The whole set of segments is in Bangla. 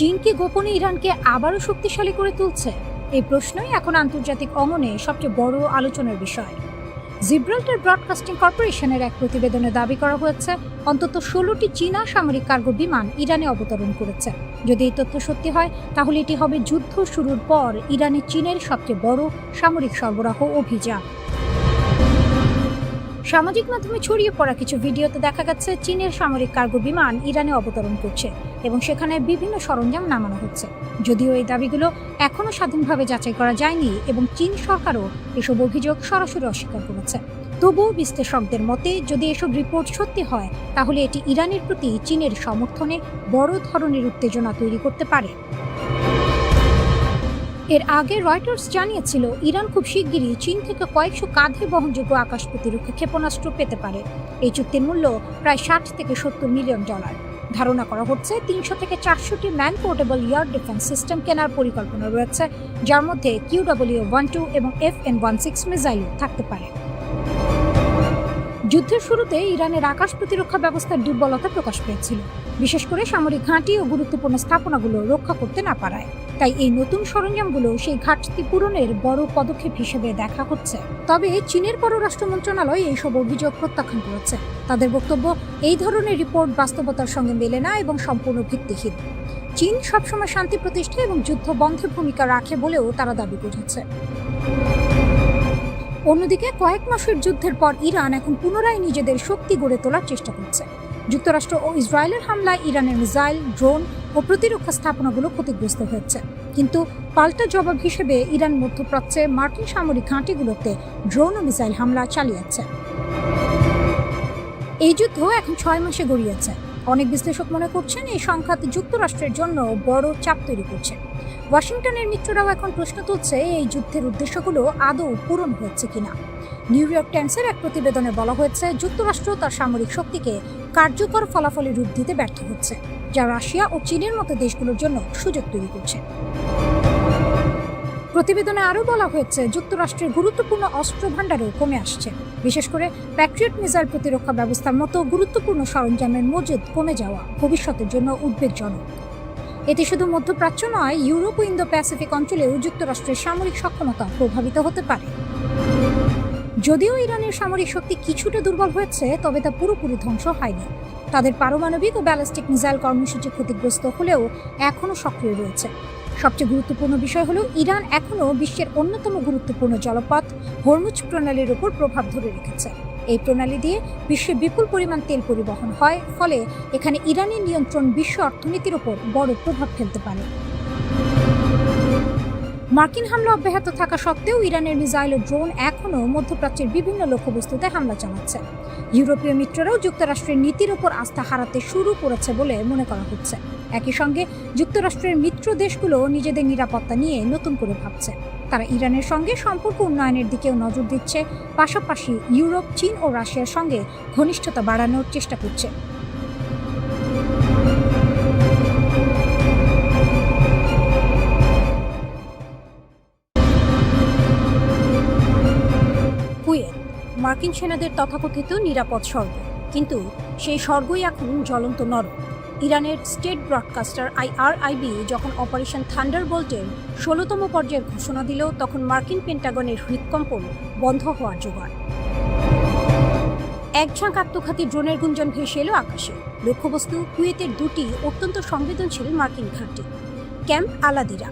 চীন কি গোপনে ইরানকে আবারও শক্তিশালী করে তুলছে? এই প্রশ্নই এখন আন্তর্জাতিক অঙ্গনে সবচেয়ে বড় আলোচনার বিষয়। জিব্রাল্টার ব্রডকাস্টিং কর্পোরেশনের এক প্রতিবেদনে দাবি করা হয়েছে অন্তত 16টি চীনা সামরিক কার্গো বিমান ইরানে অবতরণ করেছে। যদি এই তথ্য সত্যি হয় তাহলে এটি হবে যুদ্ধ শুরুর পর ইরানে চীনের সবচেয়ে বড় সামরিক সরবরাহ অভিযান। সামাজিক মাধ্যমে ছড়িয়ে পড়া কিছু ভিডিওতে দেখা গেছে চীনের সামরিক কার্গো বিমান ইরানে অবতরণ করছে এবং সেখানে বিভিন্ন সরঞ্জাম নামানো হচ্ছে। যদিও এই দাবিগুলো এখনও স্বাধীনভাবে যাচাই করা যায়নি এবং চীন সরকারও এসব অভিযোগ সরাসরি অস্বীকার করেছে। তবুও বিশ্লেষকদের মতে যদি এসব রিপোর্ট সত্যি হয় তাহলে এটি ইরানের প্রতি চীনের সমর্থনে বড় ধরনের উত্তেজনা তৈরি করতে পারে। এর আগে রয়টার্স জানিয়েছিল ইরান খুব শিগগিরই চীন থেকে কয়েকশো কাঁধে বহনযোগ্য আকাশ প্রতিরক্ষা ক্ষেপণাস্ত্র পেতে পারে। এই চুক্তির মূল্য প্রায় 60 থেকে 70 মিলিয়ন ডলার। ধারণা করা হচ্ছে 300 থেকে 400টি man portable air defence system কেনার পরিকল্পনা রয়েছে, যার মধ্যে QW-12 এবং FN-16 মিসাইল থাকতে পারে। যুদ্ধের শুরুতে ইরানের আকাশ প্রতিরক্ষা ব্যবস্থার দুর্বলতা প্রকাশ পেয়েছিল, বিশেষ করে সামরিক ঘাঁটি ও গুরুত্বপূর্ণ স্থাপনাগুলো রক্ষা করতে না পারায়। তাই এই নতুন সরঞ্জামগুলো সেই ঘাটতি পূরণের বড় পদক্ষেপ হিসেবে দেখা হচ্ছে। তবে চীনের পররাষ্ট্র মন্ত্রণালয় এইসব অভিযোগ প্রত্যাখ্যান করেছে। তাদের বক্তব্য, এই ধরনের রিপোর্ট বাস্তবতার সঙ্গে মেলে না এবং সম্পূর্ণ ভিত্তিহীন। চীন সবসময় শান্তি প্রতিষ্ঠা এবং যুদ্ধ বন্ধে ভূমিকা রাখে বলেও তারা দাবি করেছে। অন্যদিকে কয়েক মাসের যুদ্ধের পর ইরান এখন পুনরায় নিজেদের শক্তি গড়ে তোলার চেষ্টা করছে। যুক্তরাষ্ট্র ও ইসরায়েলের হামলায় ইরানের মিসাইল, ড্রোন ও প্রতিরক্ষা স্থাপনাগুলো ক্ষতিগ্রস্ত হয়েছে। কিন্তু পাল্টা জবাব হিসেবে ইরান মধ্যপ্রাচ্যে মার্কিন সামরিক ঘাঁটিগুলোতে ড্রোন ও মিসাইল হামলা চালিয়েছে। এই যুদ্ধ এখন 6 মাসে গড়িয়েছে। অনেক বিশ্লেষক মনে করছেন এই সংঘাত যুক্তরাষ্ট্রের জন্য বড় চাপ তৈরি করছে। ওয়াশিংটনের মিত্ররাও এখন প্রশ্ন তুলছে এই যুদ্ধের উদ্দেশ্যগুলো আদৌ পূরণ হচ্ছে কিনা। নিউ ইয়র্ক টাইমসের এক প্রতিবেদনে বলা হয়েছে যুক্তরাষ্ট্র তার সামরিক শক্তিকে কার্যকর ফলাফলে রূপ দিতে ব্যর্থ হচ্ছে, যা রাশিয়া ও চীনের মতো দেশগুলোর জন্য সুযোগ তৈরি করছে। প্রতিবেদনে আরও বলা হয়েছে যুক্তরাষ্ট্রের গুরুত্বপূর্ণ অস্ত্র ভাণ্ডারও কমে আসছে, বিশেষ করে প্যাট্রিয়ট মিসাইল প্রতিরক্ষা ব্যবস্থার মতো গুরুত্বপূর্ণ সরঞ্জামের মজুদ কমে যাওয়া ভবিষ্যতের জন্য উদ্বেগজনক। এতে শুধু মধ্যপ্রাচ্য নয়, ইউরোপ ও ইন্দো প্যাসিফিক অঞ্চলেও যুক্তরাষ্ট্রের সামরিক সক্ষমতা প্রভাবিত হতে পারে। যদিও ইরানের সামরিক শক্তি কিছুটা দুর্বল হয়েছে, তবে তা পুরোপুরি ধ্বংস হয়নি। তাদের পারমাণবিক ও ব্যালিস্টিক মিসাইল কর্মসূচি ক্ষতিগ্রস্ত হলেও এখনও সক্রিয় রয়েছে। সবচেয়ে গুরুত্বপূর্ণ বিষয় হলো ইরান এখনও বিশ্বের অন্যতম গুরুত্বপূর্ণ জলপথ হরমুজ প্রণালীর উপর প্রভাব ধরে রেখেছে। এই প্রণালী দিয়ে বিশ্বে বিপুল পরিমাণ তেল পরিবহন হয়, ফলে এখানে ইরানের নিয়ন্ত্রণ বিশ্ব অর্থনীতির উপর বড় প্রভাব ফেলতে পারে। মার্কিন হামলা অব্যাহত থাকা সত্ত্বেও ইরানের মিসাইল ও ড্রোন এখনও মধ্যপ্রাচ্যের বিভিন্ন লক্ষ্যবস্তুতে হামলা চালাচ্ছে। ইউরোপীয় মিত্ররাও যুক্তরাষ্ট্রের নীতির ওপর আস্থা হারাতে শুরু করেছে বলে মনে করা হচ্ছে। একই সঙ্গে যুক্তরাষ্ট্রের মিত্র দেশগুলো নিজেদের নিরাপত্তা নিয়ে নতুন করে ভাবছে। তারা ইরানের সঙ্গে সম্পর্ক উন্নয়নের দিকেও নজর দিচ্ছে, পাশাপাশি ইউরোপ, চীন ও রাশিয়ার সঙ্গে ঘনিষ্ঠতা বাড়ানোর চেষ্টা করছে। কুয়েত, মার্কিন সেনাদের তথাকথিত নিরাপদ স্বর্গ, কিন্তু সেই স্বর্গই এখন জ্বলন্ত নরক। ইরানের স্টেট ব্রডকাস্টার IRIB যখন অপারেশন থান্ডারবোল্টের 16তম পর্যায়ের ঘোষণা দিল, তখন মার্কিন পেন্টাগনের হৃদকম্পন বন্ধ হওয়ার জোগাড়। এক ঝাঁক আত্মঘাতী ড্রোনের গুঞ্জন ভেসে এলো আকাশে। লক্ষ্যবস্তু কুয়েতের 2টি অত্যন্ত সংবেদনশীল মার্কিন ঘাঁটি। ক্যাম্প আলাদিরা।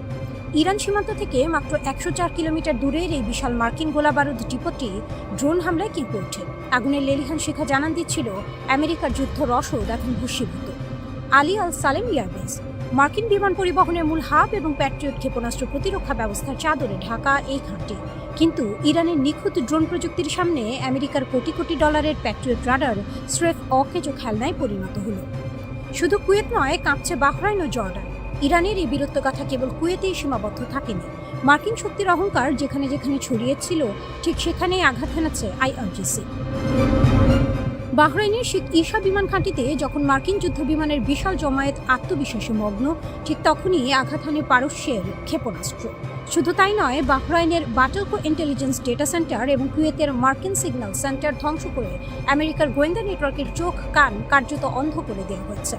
ইরান সীমান্ত থেকে মাত্র 104 কিলোমিটার দূরের এই বিশাল মার্কিন গোলাবারুদ ডিপোটি ড্রোন হামলায় কেঁপে ওঠে। আগুনের লেলিহান শিখা জানান দিচ্ছিল আমেরিকার যুদ্ধ রসদ এখন ভূষীভূত। আলী আল সালেম এয়ারবেস, মার্কিন বিমান পরিবহনের মূল হাব এবং প্যাট্রিয়ট ক্ষেপণাস্ত্র প্রতিরক্ষা ব্যবস্থার চাদরে ঢাকা এই ঘাঁটি। কিন্তু ইরানের নিখুঁত ড্রোন প্রযুক্তির সামনে আমেরিকার কোটি কোটি ডলারের প্যাট্রিয়ট রাডার স্রেফ অকেজো খেলনায় পরিণত হলো। শুধু কুয়েত নয়, কাঁপছে বাহরাইন ও জর্ডান। ইরানের এই বীরত্বগাথা কেবল কুয়েতেই সীমাবদ্ধ থাকেনি। মার্কিন শক্তির অহংকার যেখানে যেখানে ছড়িয়েছিল, ঠিক সেখানেই আঘাত হানাচ্ছে IRGC। বাহরাইনের শেখ ঈসা বিমান ঘাঁটিতে যখন মার্কিন যুদ্ধ বিমানের বিশাল জমায়েত আত্মবিশ্বাসে মগ্ন, ঠিক তখনই আঘাত হানে পারস্যের ক্ষেপণাস্ত্র। শুধু তাই নয়, বাহরাইনের বাটালকো ইন্টেলিজেন্স ডেটা সেন্টার এবং কুয়েতের মার্কিন সিগন্যাল সেন্টার ধ্বংস করে আমেরিকার গোয়েন্দা নেটওয়ার্কের চোখ কান কার্যত অন্ধ করে দেওয়া হয়েছে।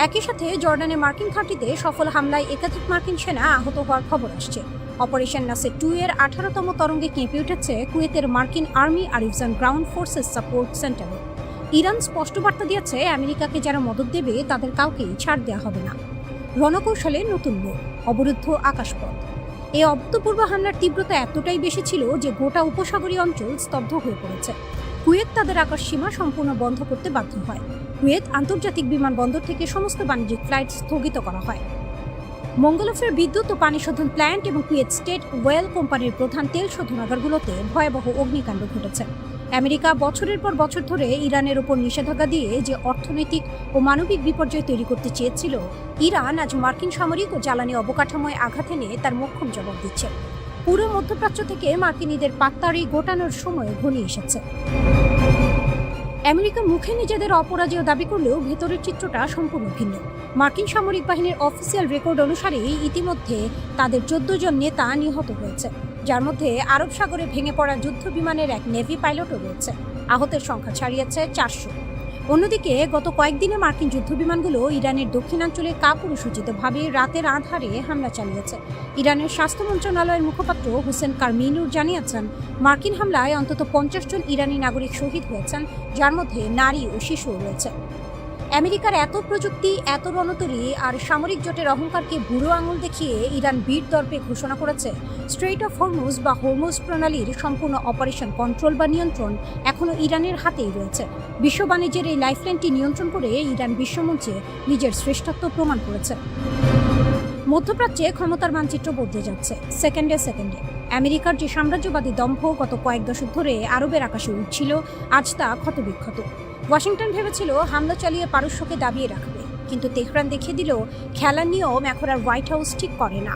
একই সাথে জর্ডানে মার্কিন ঘাঁটিতে সফল হামলায় একাধিক মার্কিন সেনা আহত হওয়ার খবর আসছে। অপারেশন নাসের 2 এর 18তম তরঙ্গে কেঁপে উঠেছে কুয়েতের মার্কিন আর্মি আর ইফজান গ্রাউন্ড ফোর্সেস সাপোর্ট সেন্টারও। ইরান স্পষ্ট বার্তা দিয়েছে, আমেরিকাকে যারা মদদ দেবে তাদের কাউকেই ছাড় দেওয়া হবে না। রণকৌশলে নতুন মোড়, অবরুদ্ধ আকাশপথ। এই অভূতপূর্ব হামলার তীব্রতা এতটাই বেশি ছিল যে গোটা উপসাগরীয় অঞ্চল স্তব্ধ হয়ে পড়েছে। কুয়েত তাদের আকাশ সীমা সম্পূর্ণ বন্ধ করতে বাধ্য হয়। কুয়েত আন্তর্জাতিক বিমানবন্দর থেকে সমস্ত বাণিজ্যিক ফ্লাইট স্থগিত করা হয়। মঙ্গলফের বিদ্যুৎ ও পানি শোধন প্ল্যান্ট এবং কুয়েত স্টেট ওয়েল কোম্পানির প্রধান তেল শোধনাগারগুলোতে ভয়াবহ অগ্নিকাণ্ড ঘটেছে। আমেরিকা বছরের পর বছর ধরে ইরানের ওপর নিষেধাজ্ঞা দিয়ে যে অর্থনৈতিক ও মানবিক বিপর্যয় তৈরি করতে চেয়েছিল, ইরান আজ মার্কিন সামরিক ও জ্বালানি অবকাঠামোয় আঘাত এনে তার মোক্ষম জবাব দিচ্ছে। পুরো মধ্যপ্রাচ্য থেকে মার্কিনীদের পাত্তারি গোটানোর সময় ঘনিয়ে এসেছে। আমেরিকা মুখে নিজেদের অপরাজেয় দাবি করলেও ভেতরের চিত্রটা সম্পূর্ণ ভিন্ন। মার্কিন সামরিক বাহিনীর অফিসিয়াল রেকর্ড অনুসারে ইতিমধ্যে তাদের 14 জন নেতা নিহত হয়েছে, যার মধ্যে আরব সাগরে ভেঙে পড়া যুদ্ধ বিমানের এক নেভি পাইলটও রয়েছে। আহতের সংখ্যা ছাড়িয়েছে 400। অন্যদিকে গত কয়েকদিনে মার্কিন যুদ্ধবিমানগুলো ইরানের দক্ষিণাঞ্চলে কাপুরুষোচিতভাবে রাতের আঁধারে হামলা চালিয়েছে। ইরানের স্বাস্থ্য মন্ত্রণালয়ের মুখপাত্র হুসেন কারমিনুর জানিয়েছেন, মার্কিন হামলায় অন্তত 50 জন ইরানি নাগরিক শহীদ হয়েছেন, যার মধ্যে নারী ও শিশুও রয়েছে। আমেরিকার এত প্রযুক্তি, এত রণতরী আর সামরিক জোটের অহংকারকে বুড়ো আঙুল দেখিয়ে ইরান বীর দর্পে ঘোষণা করেছে, স্ট্রেইট অফ হরমুজ বা হরমুজ প্রণালীর সম্পূর্ণ অপারেশন কন্ট্রোল বা নিয়ন্ত্রণ এখনও ইরানের হাতেই রয়েছে। বিশ্ব বাণিজ্যের এই লাইফলাইনটি নিয়ন্ত্রণ করে ইরান বিশ্বমঞ্চে নিজের শ্রেষ্ঠত্ব প্রমাণ করেছে। মধ্যপ্রাচ্যে ক্ষমতার মানচিত্র বদলে যাচ্ছে সেকেন্ডে সেকেন্ডে। আমেরিকার যে সাম্রাজ্যবাদী দম্ভ গত কয়েক দশক ধরে আরবের আকাশে উঠছিল, আজ তা ক্ষতবিক্ষত। ওয়াশিংটন ভেবেছিল হামলা চালিয়ে পারস্যকে দাবিয়ে রাখবে, কিন্তু তেহরান দেখিয়ে দিল খেলার নিয়ম এখন আর হোয়াইট হাউস ঠিক করে না।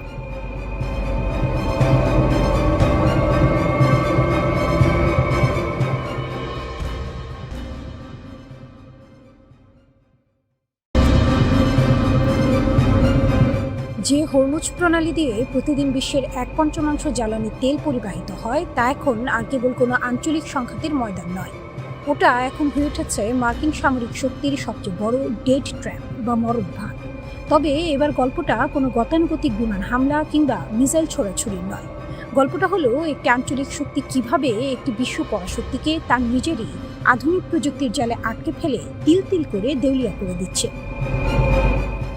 যে হরমুজ প্রণালী দিয়ে প্রতিদিন বিশ্বের 1/5 জ্বালানি তেল পরিবাহিত হয়, তা এখন আর কেবল কোনো আঞ্চলিক সংঘাতের ময়দান নয়। ওটা এখন হয়ে উঠেছে মার্কিন সামরিক শক্তির সবচেয়ে বড় ডেড ট্র্যাপ বা মরণভান। তবে এবার গল্পটা কোনো গতানুগতিক বিমান হামলা কিংবা মিসাইল ছোড়াছুড়ির নয়। গল্পটা হলো একটি আঞ্চলিক শক্তি কিভাবে একটি বিশ্ব পরাশক্তিকে তার নিজেরই আধুনিক প্রযুক্তির জালে আটকে ফেলে তিল তিল করে দেউলিয়া করে দিচ্ছে।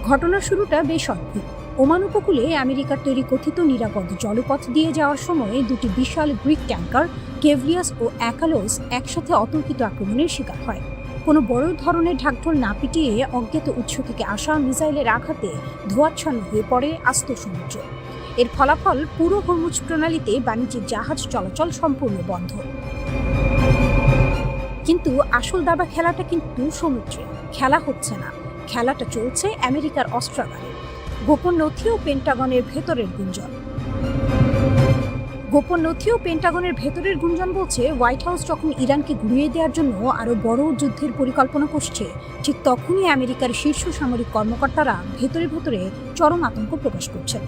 ঘটনার শুরুটা বেশ অদ্ভুত। ওমান উপকূলে আমেরিকার তৈরি কথিত নিরাপদ জলপথ দিয়ে যাওয়ার সময় দুটি বিশাল গ্রিক ট্যাঙ্কার কেভলিয়াস ও অ্যাকালোস একসাথে অতর্কিত আক্রমণের শিকার হয়। কোনো বড় ধরনের ঢাকঢোল না পিটিয়ে অজ্ঞাত উৎস থেকে আসা মিসাইলের আঘাতে ধোঁয়াচ্ছন্ন হয়ে পড়ে আস্ত সমুদ্র। এর ফলাফল পুরো হরমুজ প্রণালীতে বাণিজ্যিক জাহাজ চলাচল সম্পূর্ণ বন্ধ। কিন্তু আসল দাবা খেলাটা কিন্তু সমুদ্রে খেলা হচ্ছে না, খেলাটা চলছে আমেরিকার অস্ত্রাগারে। গোপন নথি ও পেন্টাগনের ভেতরের গুঞ্জন। বলছে, হোয়াইট হাউস যখন ইরানকে ঘুরিয়ে দেওয়ার জন্য আরও বড় যুদ্ধের পরিকল্পনা করছে, ঠিক তখনই আমেরিকার শীর্ষ সামরিক কর্মকর্তারা ভেতরে ভেতরে চরম আতঙ্ক প্রকাশ করছেন।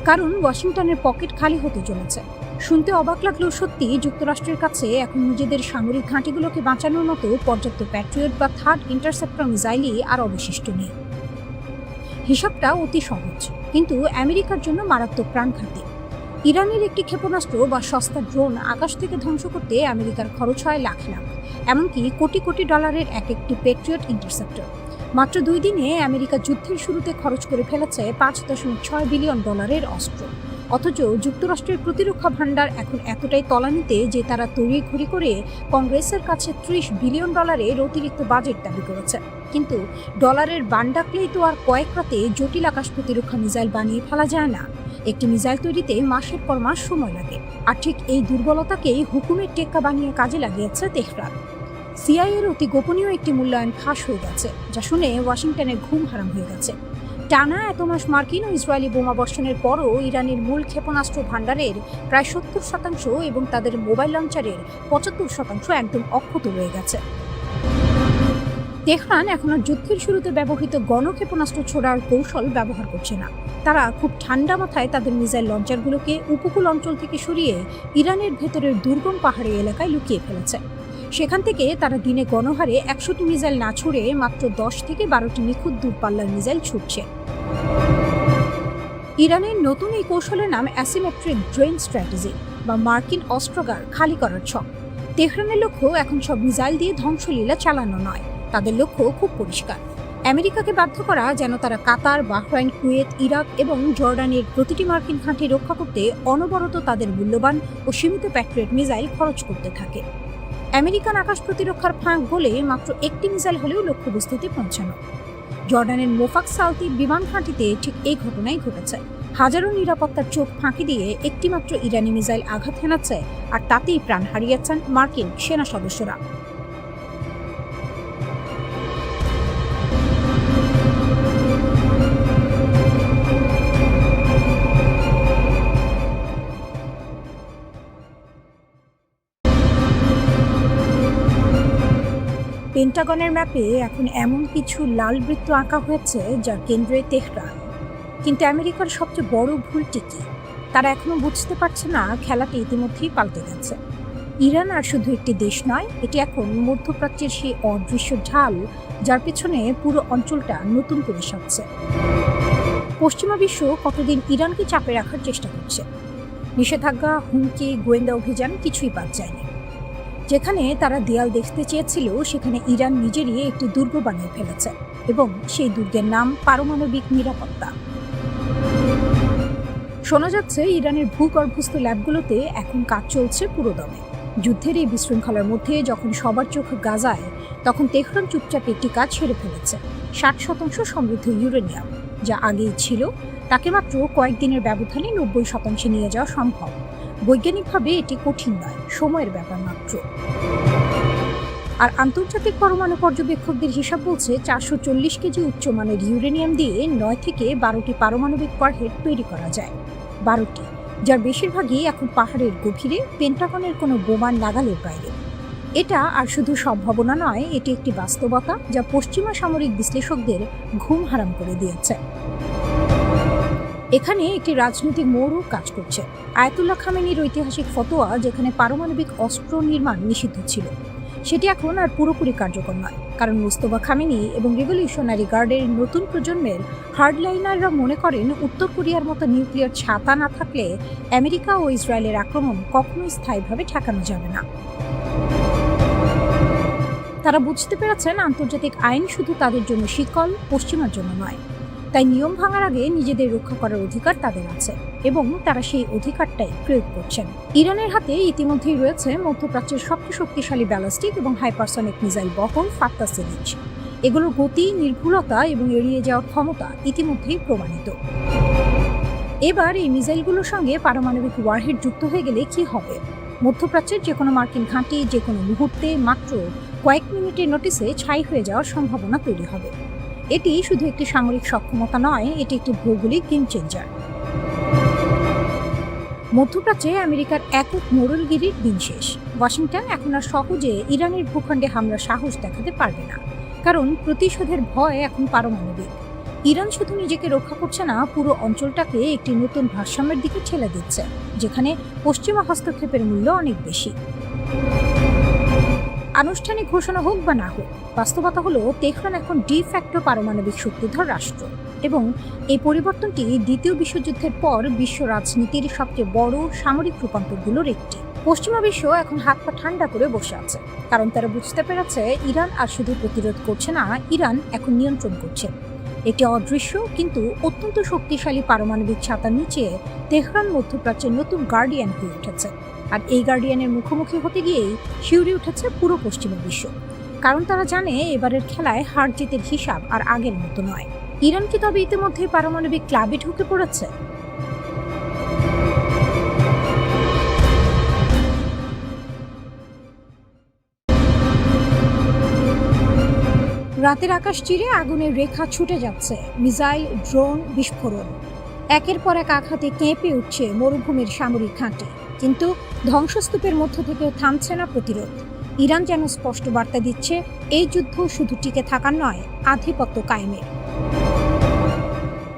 কারণ ওয়াশিংটনের পকেট খালি হতে চলেছে। শুনতে অবাক লাগলেও সত্যি, যুক্তরাষ্ট্রের কাছে এখন নিজেদের সামরিক ঘাঁটিগুলোকে বাঁচানোর মতো পর্যাপ্ত প্যাট্রিয়ট বা থার্ড ইন্টারসেপ্টর মিসাইলই আর অবশিষ্ট নেই। হিসাবটা অতি সহজ, কিন্তু আমেরিকার জন্য মারাত্মক প্রাণঘাতী। ইরানের একটি ক্ষেপণাস্ত্র বা সস্তা ড্রোন আকাশ থেকে ধ্বংস করতে আমেরিকার খরচ হয় লাখ লাখ, এমনকি কোটি কোটি ডলারের একটি প্যাট্রিয়ট ইন্টারসেপ্টর। মাত্র 2 দিনে আমেরিকা যুদ্ধের শুরুতে খরচ করে ফেলেছে $5.6 বিলিয়ন অস্ত্র। অথচ যুক্তরাষ্ট্রের প্রতিরক্ষা ভাণ্ডার এখন এতটাই তলানিতে যে তারা তড়িঘড়ি করে কংগ্রেসের কাছে $30 বিলিয়ন অতিরিক্ত বাজেট দাবি করেছে। কিন্তু ডলারের বান ডাকলেই তো আর কয়েক রাতে জটিল আকাশ প্রতিরক্ষা মিসাইল বানিয়ে ফেলা যায় না। একটি মিসাইল তৈরিতে মাসের পর মাস সময় লাগে। আর ঠিক এই দুর্বলতাকেই হুকুমের টেক্কা বানিয়ে কাজে লাগিয়েছে তেহরান। সিআইএর অতি গোপনীয় একটি মূল্যায়ন ফাঁস হয়ে গেছে, যা শুনে ওয়াশিংটনের ঘুম হারাম হয়ে গেছে। টানা এত মাস মার্কিন ও ইসরায়েলি বোমা বর্ষণের পরও ইরানের মূল ক্ষেপণাস্ত্র ভাণ্ডারের প্রায় 70% এবং তাদের মোবাইল লঞ্চারের 75% একদম অক্ষত রয়ে গেছে। তেহরান এখনো যুদ্ধের শুরুতে ব্যবহৃত গণক্ষেপণাস্ত্র ছোড়ার কৌশল ব্যবহার করছে না। তারা খুব ঠান্ডা মাথায় তাদের মিসাইল লঞ্চারগুলোকে উপকূল অঞ্চল থেকে সরিয়ে ইরানের ভেতরের দুর্গম পাহাড়ি এলাকায় লুকিয়ে ফেলেছে। সেখান থেকে তারা দিনে গণহারে 100টি মিসাইল না ছুড়ে মাত্র 10 থেকে 12টি নিখুঁত দূরপাল্লার মিসাইল ছুটছে। ইরানের নতুন এই কৌশলের নাম অ্যাসিমেট্রিক ড্রেন স্ট্র্যাটেজি বা মার্কিন অস্ত্রাগার খালি করার ছক। তেহরানের লক্ষ্য এখন সব মিসাইল দিয়ে ধ্বংসলীলা চালানো নয়, তাদের লক্ষ্য খুব পরিষ্কার, আমেরিকাকে বাধ্য করা যেন তারা কাতার, বাহরাইন, কুয়েত, ইরাক এবং জর্ডানের প্রতিটি মার্কিন ঘাঁটি রক্ষা করতে অনবরত তাদের মূল্যবান ও সীমিত প্যাট্রিয়ট মিসাইল খরচ করতে থাকে। আমেরিকান আকাশ প্রতিরক্ষার ফাঁক বলে মাত্র একটি মিসাইল হলেও লক্ষ্যবস্তুতে পৌঁছানো। জর্ডানের মোফাক সালতি বিমান ঘাঁটিতে ঠিক এই ঘটনাই ঘটেছে। হাজারো নিরাপত্তার চোখ ফাঁকি দিয়ে একটিমাত্র ইরানি মিসাইল আঘাত হেনাচ্ছে, আর তাতেই প্রাণ হারিয়েছেন মার্কিন সেনা সদস্যরা। পেন্টাগনের ম্যাপে এখন এমন কিছু লাল বৃত্ত আঁকা হয়েছে যার কেন্দ্রে তেহরান। কিন্তু আমেরিকার সবচেয়ে বড় ভুলটি কি? তারা এখনো বুঝতে পারছে না খেলাটি ইতিমধ্যেই পাল্টে গেছে। ইরান আর শুধু একটি দেশ নয়, এটি এখন মধ্যপ্রাচ্যের সেই অদৃশ্য ঢাল যার পেছনে পুরো অঞ্চলটা নতুন করে সাজছে। পশ্চিমা বিশ্ব কতদিন ইরানকে চাপে রাখার চেষ্টা করছে। নিষেধাজ্ঞা, হুমকি, গোয়েন্দা অভিযান কিছুই বাদ যায়নি। যেখানে তারা দেয়াল দেখতে চেয়েছিল সেখানে ইরান নিজেরই একটি দুর্গ বানিয়ে ফেলেছে, এবং সেই দুর্গের নাম পারমাণবিক নিরাপত্তা। শোনা যাচ্ছে ইরানের ভূগর্ভস্থ ল্যাবগুলোতে এখন কাজ চলছে পুরোদমে। যুদ্ধের এই বিশৃঙ্খলার মধ্যে যখন সবার চোখ গাজায়, তখন তেহরান চুপচাপ একটি কাজ সেরে ফেলেছে। 60% সমৃদ্ধ ইউরেনিয়াম, যা আগেই ছিল, তাকে মাত্র কয়েকদিনের ব্যবধানে 90% নিয়ে যাওয়া সম্ভব। বৈজ্ঞানিকভাবে এটি কঠিন নয়, সময়ের ব্যাপার মাত্র। আর আন্তর্জাতিক পরমাণু পর্যবেক্ষকদের হিসাব বলছে 440 কেজি উচ্চমানের ইউরেনিয়াম দিয়ে 9 থেকে 12টি পারমাণবিক ওয়ারহেড তৈরি করা যায়। 12টি, যার বেশিরভাগই এখন পাহাড়ের গভীরে, পেন্টাগনের কোনো বোমার নাগালের বাইরে। এটা আর শুধু সম্ভাবনা নয়, এটি একটি বাস্তবতা যা পশ্চিমা সামরিক বিশ্লেষকদের ঘুম হারাম করে দিয়েছে। এখানে একটি রাজনৈতিক মোড়ও কাজ করছে। আয়াতুল্লাহ খামেনির ঐতিহাসিক ফতোয়া, যেখানে পারমাণবিক অস্ত্র নির্মাণ নিষিদ্ধ ছিল, সেটি এখন আর পুরোপুরি কার্যকর নয়, কারণ মুস্তফা খামেনি এবং রিভলিউশনারি গার্ডের নতুন প্রজন্মের হার্ডলাইনাররা মনে করেন উত্তর কোরিয়ার মতো নিউক্লিয়ার ছাতা না থাকলে আমেরিকা ও ইসরায়েলের আক্রমণ কখনোই স্থায়ীভাবে ঠেকানো যাবে না। তারা বুঝতে পেরেছেন আন্তর্জাতিক আইন শুধু তাদের জন্য শিকল, পশ্চিমার জন্য নয়। তাই নিয়ম ভাঙার আগে নিজেদের রক্ষা করার অধিকার তাদের আছে, এবং তারা সেই অধিকারটাই প্রয়োগ করছেন। ইরানের হাতে ইতিমধ্যেই রয়েছে মধ্যপ্রাচ্যের সবচেয়ে শক্তিশালী ব্যালিস্টিক এবং হাইপারসনিক মিসাইল বহর ফাত্তা সিরিজ। এগুলোর গতি, নির্ভুলতা এবং এড়িয়ে যাওয়ার ক্ষমতা ইতিমধ্যেই প্রমাণিত। এবার এই মিসাইলগুলোর সঙ্গে পারমাণবিক ওয়ারহেড যুক্ত হয়ে গেলে কি হবে? মধ্যপ্রাচ্যের যে কোনো মার্কিন ঘাঁটি যে কোনো মুহূর্তে মাত্র কয়েক মিনিটের নোটিসে ছাই হয়ে যাওয়ার সম্ভাবনা তৈরি হবে। এটি শুধু একটি সামরিক সক্ষমতা নয়, এটি একটি ভৌগোলিক গেম চেঞ্জার। মধ্যপ্রাচ্যে আমেরিকার একক মোড়লগিরির দিন শেষ। ওয়াশিংটন এখন আর সহজে ইরানের ভূখণ্ডে হামলার সাহস দেখাতে পারবে না, কারণ প্রতিশোধের ভয় এখন পারমাণবিক। ইরান শুধু নিজেকে রক্ষা করছে না, পুরো অঞ্চলটাকে একটি নতুন ভারসাম্যের দিকে ঠেলে দিচ্ছে, যেখানে পশ্চিমা হস্তক্ষেপের মূল্য অনেক বেশি। আনুষ্ঠানিক ঘোষণা হোক বা না হোক, বাস্তবতা হলো তেহরান এখন ডি ফ্যাক্টো পারমাণবিক শক্তিধর রাষ্ট্র, এবং এই পরিবর্তনটি দ্বিতীয় বিশ্বযুদ্ধের পর বিশ্ব রাজনীতির সবচেয়ে বড় সামরিক রূপান্তরগুলোর একটি। পশ্চিমা বিশ্ব এখন হাত পা ঠান্ডা করে বসে আছে, কারণ তারা বুঝতে পেরেছে ইরান আর শুধু প্রতিরোধ করছে না, ইরান এখন নিয়ন্ত্রণ করছে। একটি অদৃশ্য কিন্তু অত্যন্ত শক্তিশালী পারমাণবিক ছাতার নিচে তেহরান মধ্যপ্রাচ্যের নতুন গার্ডিয়ান হয়ে উঠেছে। আর এই গার্ডিয়ানের মুখোমুখি হতে গিয়েই শিউরে উঠেছে পুরো পশ্চিমা বিশ্ব, কারণ তারা জানে এবারের খেলায় হার জিতের হিসাব আর আগের মতো নয়। ইরান কি তবে ইতিমধ্যে পারমাণবিক ক্লাবে ঢুকে পড়েছে? রাতের আকাশ চিরে আগুনের রেখা ছুটে যাচ্ছে, মিসাইল, ড্রোন, বিস্ফোরণ। একের পর এক আঘাতে কেঁপে উঠছে মরুভূমির সামরিক ঘাঁটি, কিন্তু ধ্বংসস্তূপের মধ্য থেকেও থামছে না প্রতিরোধ। ইরান যেন স্পষ্ট বার্তা দিচ্ছে, এই যুদ্ধ শুধু টিকে থাকার নয়, আধিপত্য কায়েমের।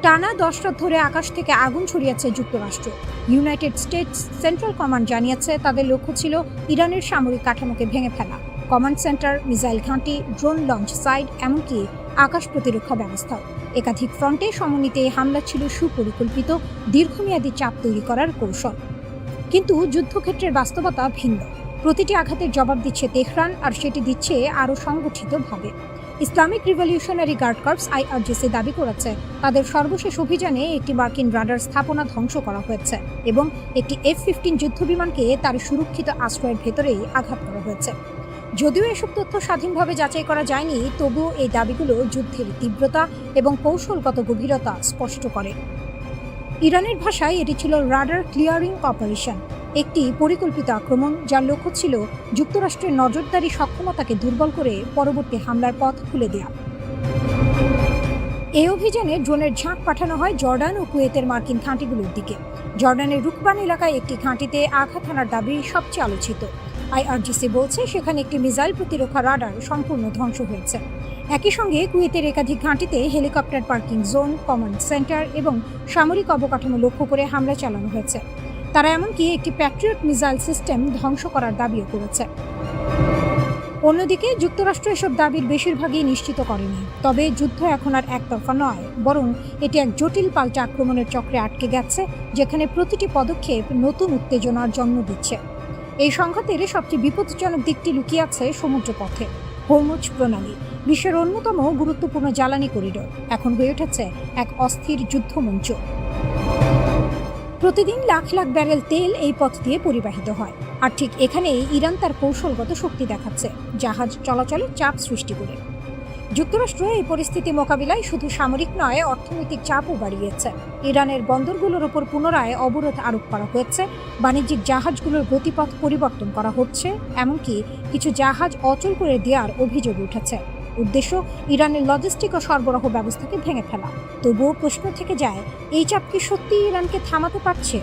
টানা 10 রাত ধরে আকাশ থেকে আগুন ছড়িয়েছে যুক্তরাষ্ট্র। ইউনাইটেড স্টেটস সেন্ট্রাল কমান্ড জানিয়েছে তাদের লক্ষ্য ছিল ইরানের সামরিক কাঠামোকে ভেঙে ফেলা। কমান্ড সেন্টার, মিসাইল ঘাঁটি, ড্রোন লঞ্চ সাইট, এমনকি আকাশ প্রতিরক্ষা ব্যবস্থাও। একাধিক ফ্রন্টে সমন্বিত এই হামলা ছিল সুপরিকল্পিত, দীর্ঘমেয়াদী চাপ তৈরি করার কৌশল। কিন্তু যুদ্ধক্ষেত্রের বাস্তবতা ভিন্ন। প্রতিটি আঘাতের জবাব দিচ্ছে তেহরান, আর সেটি দিচ্ছে আরও সংগঠিতভাবে। Islamic revolutionary guard corps IRGC দাবি করেছে তাদের সর্বশেষ অভিযানে একটি মার্কিন রাডার স্থাপনা ধ্বংস করা হয়েছে এবং একটি F-15 যুদ্ধবিমানকে তার সুরক্ষিত আশ্রয়ের ভেতরেই আঘাত করা হয়েছে। যদিও এসব তথ্য স্বাধীনভাবে যাচাই করা যায়নি, তবুও এই দাবিগুলো যুদ্ধের তীব্রতা এবং কৌশলগত গভীরতা স্পষ্ট করে। ইরানের ভাষায় এটি ছিল রাডার ক্লিয়ারিং অপারেশন, একটি পরিকল্পিত আক্রমণ যার লক্ষ্য ছিল যুক্তরাষ্ট্রের নজরদারি সক্ষমতাকে দুর্বল করে পরবর্তী হামলার পথ খুলে দেয়া। এই অভিযানে ড্রোনের ঝাঁক পাঠানো হয় জর্ডান ও কুয়েতের মার্কিন ঘাঁটিগুলোর দিকে। জর্ডানের রুকবান এলাকায় একটি ঘাঁটিতে আঘাত হানার দাবি সবচেয়ে আলোচিত। IRGC বলছে সেখানে একটি মিসাইল প্রতিরক্ষা রাডার সম্পূর্ণ ধ্বংস হয়েছে। একই সঙ্গে কুয়েতের একাধিক ঘাঁটিতে helicopter parking zone, command centre এবং সামরিক অবকাঠামো লক্ষ্য করে হামলা চালানো হয়েছে। তারা এমনকি একটি প্যাট্রিয়ট মিসাইল সিস্টেম ধ্বংস করার দাবিও করেছে। অন্যদিকে যুক্তরাষ্ট্র এসব দাবির বেশিরভাগই নিশ্চিত করেনি। তবে যুদ্ধ এখন আর একতরফা নয়, বরং এটি এক জটিল পাল্টা আক্রমণের চক্রে আটকে গেছে, যেখানে প্রতিটি পদক্ষেপ নতুন উত্তেজনার জন্ম দিচ্ছে। এই সংঘাতের সবচেয়ে বিপজ্জনক দিকটি লুকিয়ে আছে সমুদ্রপথে। হরমুজ প্রণালী, বিশ্বের অন্যতম গুরুত্বপূর্ণ জ্বালানি করিডোর, এখন হয়ে উঠেছে এক অস্থির যুদ্ধমঞ্চ। প্রতিদিন লাখ লাখ ব্যারেল তেল এই পথ দিয়ে পরিবাহিত হয়, আর ঠিক এখানেই ইরান তার কৌশলগত শক্তি দেখাচ্ছে, জাহাজ চলাচলে চাপ সৃষ্টি করে। যুক্তরাষ্ট্র এই পরিস্থিতি মোকাবিলায় শুধু সামরিক নয়, অর্থনৈতিক চাপও বাড়িয়েছে। ইরানের বন্দরগুলোর ওপর পুনরায় অবরোধ আরোপ করা হয়েছে, বাণিজ্যিক জাহাজগুলোর গতিপথ পরিবর্তন করা হচ্ছে, এমনকি কিছু জাহাজ অচল করে দেওয়ার অভিযোগ উঠেছে। উদ্দেশ্য ইরানের লজিস্টিক ও সরবরাহ ব্যবস্থাকে ভেঙে ফেলা। তবুও প্রশ্ন থেকে যায়, এই চাপ কি সত্যি ইরানকে থামাতে পারছে?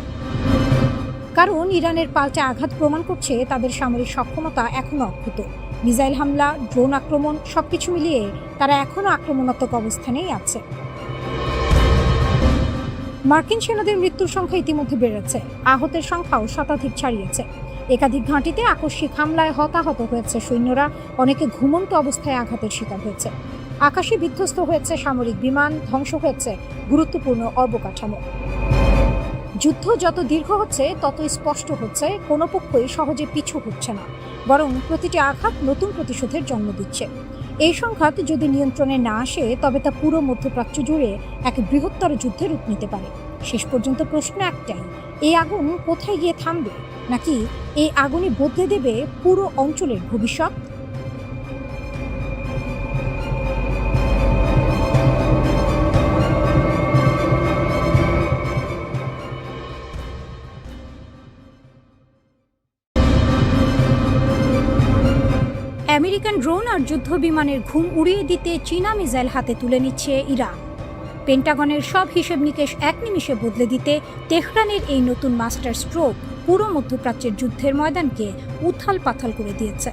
কারণ ইরানের পাল্টা আঘাত প্রমাণ করছে তাদের সামরিক সক্ষমতা এখনো অক্ষুণ্ণ। মিসাইল হামলা, ড্রোন আক্রমণ, সবকিছু মিলিয়ে তারা এখনো আক্রমণাত্মক অবস্থানেই আছে। মার্কিন সেনাদের মৃত্যুর সংখ্যা ইতিমধ্যে বেড়েছে, আহতের সংখ্যাও শতাধিক ছাড়িয়েছে। একাধিক ঘাঁটিতে আকস্মিক হামলায় হতাহত হয়েছে সৈন্যরা, অনেকে ঘুমন্ত অবস্থায় আঘাতের শিকার হয়েছে। আকাশে বিধ্বস্ত হয়েছে সামরিক বিমান, ধ্বংস হয়েছে গুরুত্বপূর্ণ অবকাঠামো। যুদ্ধ যত দীর্ঘ হচ্ছে তত স্পষ্ট হচ্ছে কোনো পক্ষই সহজে পিছু হচ্ছে না, বরং প্রতিটি আঘাত নতুন প্রতিশোধের জন্ম দিচ্ছে। এই সংঘাত যদি নিয়ন্ত্রণে না আসে, তবে তা পুরো মধ্যপ্রাচ্য জুড়ে এক বৃহত্তর যুদ্ধে রূপ নিতে পারে। শেষ পর্যন্ত প্রশ্ন একটাই, এই আগুন কোথায় গিয়ে থামবে, নাকি এই আগুনই বদলে দেবে পুরো অঞ্চলের ভবিষ্যৎ? আমেরিকান ড্রোন আর যুদ্ধ বিমানের ঘুম উড়িয়ে দিতে চীনা মিসাইল হাতে তুলে নিচ্ছে ইরান। পেন্টাগনের সব হিসেব নিকেশ এক নিমিষে বদলে দিতে তেহরানের এই নতুন মাস্টার স্ট্রোক পুরো মধ্যপ্রাচ্যের যুদ্ধের ময়দানকে উথাল পাথাল করে দিয়েছে।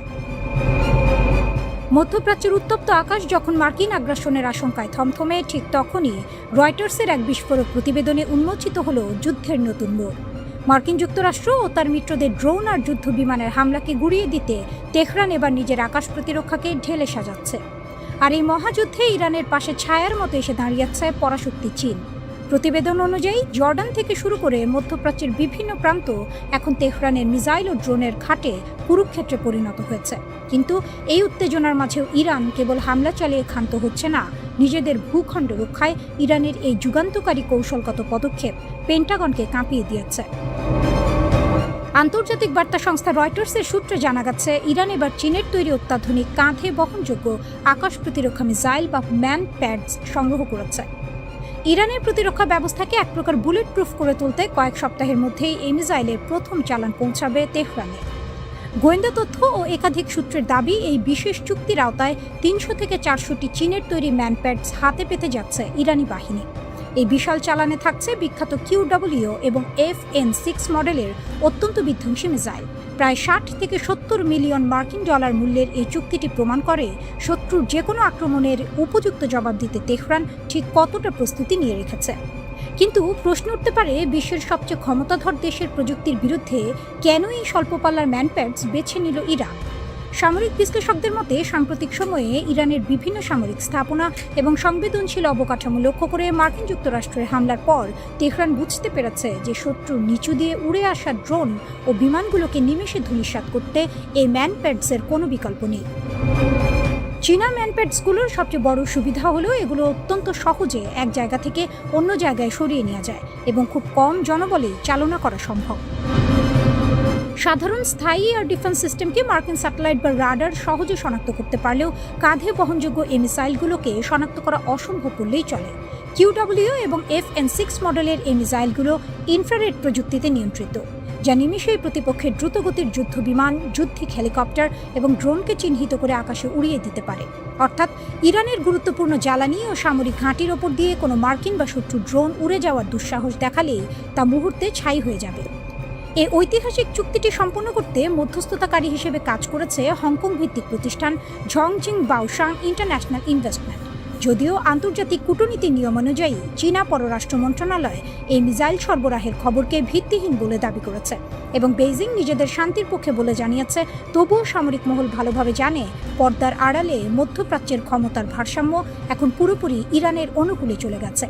মধ্যপ্রাচ্যের উত্তপ্ত আকাশ যখন মার্কিন আগ্রাসনের আশঙ্কায় থমথমে, ঠিক তখনই রয়টার্সের এক বিস্ফোরক প্রতিবেদনে উন্মোচিত হল যুদ্ধের নতুন মোড়। মার্কিন যুক্তরাষ্ট্র ও তার মিত্রদের ড্রোন আর যুদ্ধ বিমানের হামলাকে গুড়িয়ে দিতে তেহরান এবার নিজের আকাশ প্রতিরক্ষাকে ঢেলে সাজাচ্ছে। আর এই মহাযুদ্ধে ইরানের পাশে ছায়ার মতো এসে দাঁড়িয়েছে পরাশক্তি চীন। প্রতিবেদন অনুযায়ী জর্ডান থেকে শুরু করে মধ্যপ্রাচ্যের বিভিন্ন প্রান্ত এখন তেহরানের মিসাইল ও ড্রোনের ঘাটে কুরুক্ষেত্রে পরিণত হয়েছে। কিন্তু এই উত্তেজনার মাঝেও ইরান কেবল হামলা চালিয়ে ক্ষান্ত হচ্ছে না, নিজেদের ভূখণ্ড রক্ষায় ইরানের এই যুগান্তকারী কৌশলগত পদক্ষেপ পেন্টাগনকে কাঁপিয়ে দিয়েছে। আন্তর্জাতিক বার্তা সংস্থা রয়টার্সের সূত্রে জানা গেছে, ইরান এবার চীনের তৈরি অত্যাধুনিক কাঁধে বহনযোগ্য আকাশ প্রতিরক্ষা মিসাইল বা ম্যান প্যাডস সংগ্রহ করেছে। ইরানের প্রতিরক্ষা ব্যবস্থাকে এক প্রকার বুলেট প্রুফ করে তুলতে কয়েক সপ্তাহের মধ্যেই এই মিসাইলের প্রথম চালান পৌঁছাবে তেহরানে। গোয়েন্দা তথ্য ও একাধিক সূত্রের দাবি, এই বিশেষ চুক্তির আওতায় ৩০০ থেকে ৪০০টি চীনের তৈরি ম্যানপ্যাডস হাতে পেতে যাচ্ছে ইরানি বাহিনী। এই বিশাল চালানে থাকছে বিখ্যাত QW এবং FN-6 মডেলের অত্যন্ত বিধ্বংসী মিসাইল। প্রায় ৬০ থেকে ৭০ মিলিয়ন মার্কিন ডলার মূল্যের এই চুক্তিটি প্রমাণ করে শত্রুর যে কোনো আক্রমণের উপযুক্ত জবাব দিতে তেহরান ঠিক কতটা প্রস্তুতি নিয়ে রেখেছে। কিন্তু প্রশ্ন উঠতে পারে, বিশ্বের সবচেয়ে ক্ষমতাধর দেশের প্রযুক্তির বিরুদ্ধে কেন এই স্বল্পপাল্লার ম্যানপ্যাডস বেছে নিল ইরান? সামরিক বিশ্লেষকদের মতে সাম্প্রতিক সময়ে ইরানের বিভিন্ন সামরিক স্থাপনা এবং সংবেদনশীল অবকাঠামো লক্ষ্য করে মার্কিন যুক্তরাষ্ট্রের হামলার পর তেহরান বুঝতে পেরেছে যে শত্রুর নিচু দিয়ে উড়ে আসা ড্রোন ও বিমানগুলোকে নিমেষে ধূলিসাৎ করতে এই ম্যানপ্যাডসের কোনো বিকল্প নেই। চীনা ম্যানপ্যাডসগুলোর সবচেয়ে বড় সুবিধা হলো এগুলো অত্যন্ত সহজে এক জায়গা থেকে অন্য জায়গায় সরিয়ে নেওয়া যায় এবং খুব কম জনবলে চালনা করা সম্ভব। সাধারণ স্থায়ী এয়ার ডিফেন্স সিস্টেমকে মার্কিন স্যাটেলাইট বা রাডার সহজে শনাক্ত করতে পারলেও কাঁধে বহনযোগ্য এই মিসাইলগুলোকে শনাক্ত করা অসম্ভব বললেই চলে। QW এবং FN-6 মডেলের এই মিসাইলগুলো ইনফ্রারেড প্রযুক্তিতে নিয়ন্ত্রিত, যা নিমেষেই প্রতিপক্ষের দ্রুতগতির যুদ্ধ বিমান, যুদ্ধে হেলিকপ্টার এবং ড্রোনকে চিহ্নিত করে আকাশে উড়িয়ে দিতে পারে। অর্থাৎ ইরানের গুরুত্বপূর্ণ জ্বালানি ও সামরিক ঘাঁটির ওপর দিয়ে কোনো মার্কিন বা শত্রু ড্রোন উড়ে যাওয়ার দুঃসাহস দেখালেই তা মুহূর্তে ছাই হয়ে যাবে। এই ঐতিহাসিক চুক্তিটি সম্পন্ন করতে মধ্যস্থতাকারী হিসেবে কাজ করেছে হংকং ভিত্তিক প্রতিষ্ঠান ঝংজিং বাওশাং ইন্টারন্যাশনাল ইনভেস্টমেন্ট। যদিও আন্তর্জাতিক কূটনীতি নিয়ম অনুযায়ী চীনা পররাষ্ট্র মন্ত্রণালয় এই মিসাইল সরবরাহের খবরকে ভিত্তিহীন বলে দাবি করেছে এবং বেইজিং নিজেদের শান্তির পক্ষে বলে জানিয়েছে, তবুও সামরিক মহল ভালোভাবে জানে পর্দার আড়ালে মধ্যপ্রাচ্যের ক্ষমতার ভারসাম্য এখন পুরোপুরি ইরানের অনুকূলে চলে গেছে।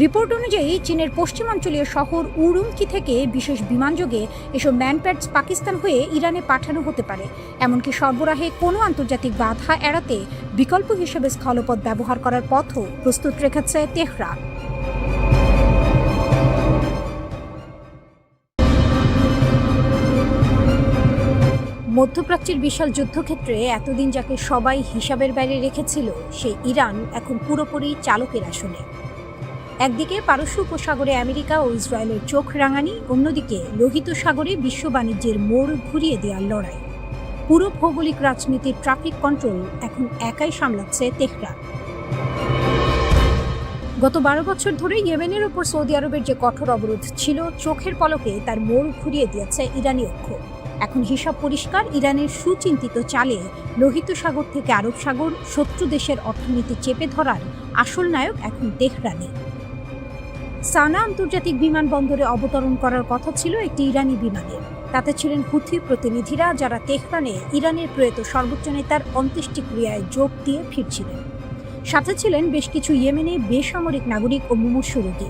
রিপোর্ট অনুযায়ী চীনের পশ্চিমাঞ্চলীয় শহর উরুমকি থেকে বিশেষ বিমানযোগে এসব ম্যানপ্যাডস পাকিস্তান হয়ে ইরানে পাঠানো হতে পারে। এমনকি সরবরাহে কোনো আন্তর্জাতিক বাধা এড়াতে বিকল্প হিসেবে স্থলপথ ব্যবহার করার পথও প্রস্তুত রেখেছে তেহরান। মধ্যপ্রাচ্যের বিশাল যুদ্ধক্ষেত্রে এতদিন যাকে সবাই হিসাবের বাইরে রেখেছিল, সেই ইরান এখন পুরোপুরি চালকের আসনে। একদিকে পারস্য উপসাগরে আমেরিকা ও ইসরায়েলের চোখ রাঙানি, অন্যদিকে লোহিত সাগরে বিশ্ব বাণিজ্যের মোড় ঘুরিয়ে দেওয়ার লড়াই। পুরো ভৌগোলিক রাজনীতির ট্রাফিক কন্ট্রোল এখন একাই সামলাচ্ছে তেহরান। গত 12 বছর ধরে ইয়েমেনের ওপর সৌদি আরবের যে কঠোর অবরোধ ছিল, চোখের পলকে তার মোড় ঘুরিয়ে দিয়েছে ইরানি অক্ষ। এখন হিসাব পরিষ্কার, ইরানের সুচিন্তিত চালে লোহিত সাগর থেকে আরব সাগর, শত্রু দেশের অর্থনীতি চেপে ধরার আসল নায়ক এখন তেহরানই। সানা আন্তর্জাতিক বিমানবন্দরে অবতরণ করার কথা ছিল একটি ইরানি বিমানে। তাতে ছিলেন হুথি প্রতিনিধিরা, যারা তেহরানে ইরানের প্রয়াত সর্বোচ্চ নেতার অন্ত্যেষ্টিক্রিয়ায় যোগ দিয়ে ফিরছিলেন। সাথে ছিলেন বেশ কিছু ইয়েমেনি বেসামরিক নাগরিক ও মুমূর্ষু রোগী।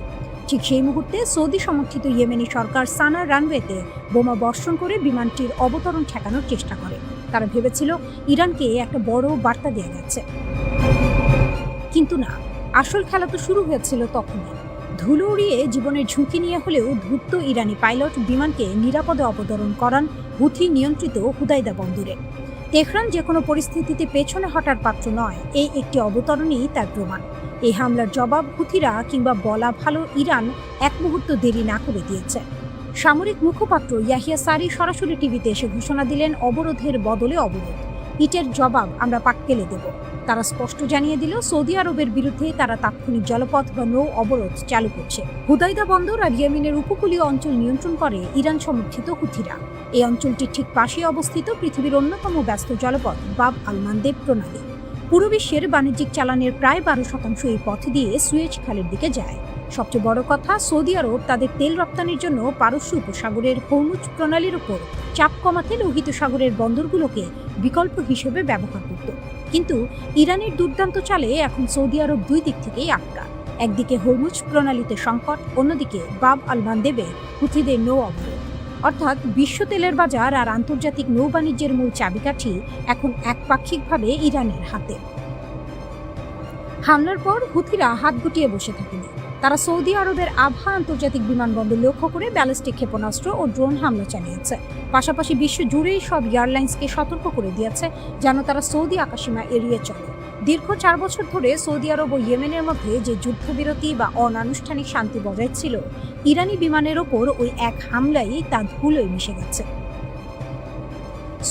ঠিক সেই মুহূর্তে সৌদি সমর্থিত ইয়েমেনি সরকার সানার রানওয়েতে বোমা বর্ষণ করে বিমানটির অবতরণ ঠেকানোর চেষ্টা করে। তারা ভেবেছিল ইরানকে একটা বড় বার্তা দেওয়া গেছে, কিন্তু না, আসল খেলা তো শুরু হয়েছিল তখনই। ধুলো উড়িয়ে জীবনের ঝুঁকি নিয়ে হলেও ধূর্ত ইরানি পাইলট বিমানকে নিরাপদে অবতরণ করান হুথি নিয়ন্ত্রিত হুদাইদা বন্দরে। তেহরান যে কোনো পরিস্থিতিতে পেছনে হটার পাত্র নয়, এই একটি অবতরণই তার প্রমাণ। এই হামলার জবাব হুথিরা, কিংবা বলা ভালো ইরান, এক মুহূর্ত দেরি না করে দিয়েছে। সামরিক মুখপাত্র ইয়াহিয়া সারি সরাসরি টিভিতে এসে ঘোষণা দিলেন, অবরোধের বদলে অবরোধ, ইটের জবাব আমরা পাটকেলে দেব। তারা স্পষ্ট জানিয়ে দিল, সৌদি আরবের বিরুদ্ধে তারা তাৎক্ষণিক জলপথ বা নৌ অবরোধ চালু করছে। হুদাইদা বন্দর আর ইয়েমেনের উপকূলীয় অঞ্চল নিয়ন্ত্রণ করে ইরান সমর্থিত হুথিরা। এই অঞ্চলটির ঠিক পাশে অবস্থিত পৃথিবীর অন্যতম ব্যস্ত জলপথ বাব আল মানদেব প্রণালী। পুরো বিশ্বের বাণিজ্যিক চালানের প্রায় 12% এই পথ দিয়ে সুয়েজ খালের দিকে যায়। সবচেয়ে বড় কথা, সৌদি আরব তাদের তেল রপ্তানির জন্য পারস্য উপসাগরের হরমুজ প্রণালীর উপর চাপ কমাতে লোহিত সাগরের বন্দরগুলোকে বিকল্প হিসেবে ব্যবহার করত। কিন্তু ইরানের দুর্দান্ত চালে এখন সৌদি আরব দুই দিক থেকেই আটকা। একদিকে হরমুজ প্রণালীতে সংকট, অন্যদিকে বাব আল মানদেবে হুথিদের নৌ অবরোধ। অর্থাৎ বিশ্ব তেলের বাজার আর আন্তর্জাতিক নৌ বাণিজ্যের মূল চাবিকাঠি এখন একপাক্ষিকভাবে ইরানের হাতে। হামলার পর হুথিরা হাত গুটিয়ে বসে থাকেনি। তারা সৌদি আরবের আভা আন্তর্জাতিক বিমানবন্দর লক্ষ্য করে ব্যালিস্টিক ক্ষেপণাস্ত্র ও ড্রোন হামলা চালিয়েছে। পাশাপাশি বিশ্ব জুড়েই সব এয়ারলাইন্সকে সতর্ক করে দিয়েছে যেন তারা সৌদি আকাশসীমা এড়িয়ে চলে। দীর্ঘ 4 বছর ধরে সৌদি আরব ও ইয়েমেনের মধ্যে যে যুদ্ধবিরতি বা অনানুষ্ঠানিক শান্তি বজায় ছিল, ইরানি বিমানের ওপর ওই এক হামলাই তা ধুলোয় মিশে গেছে।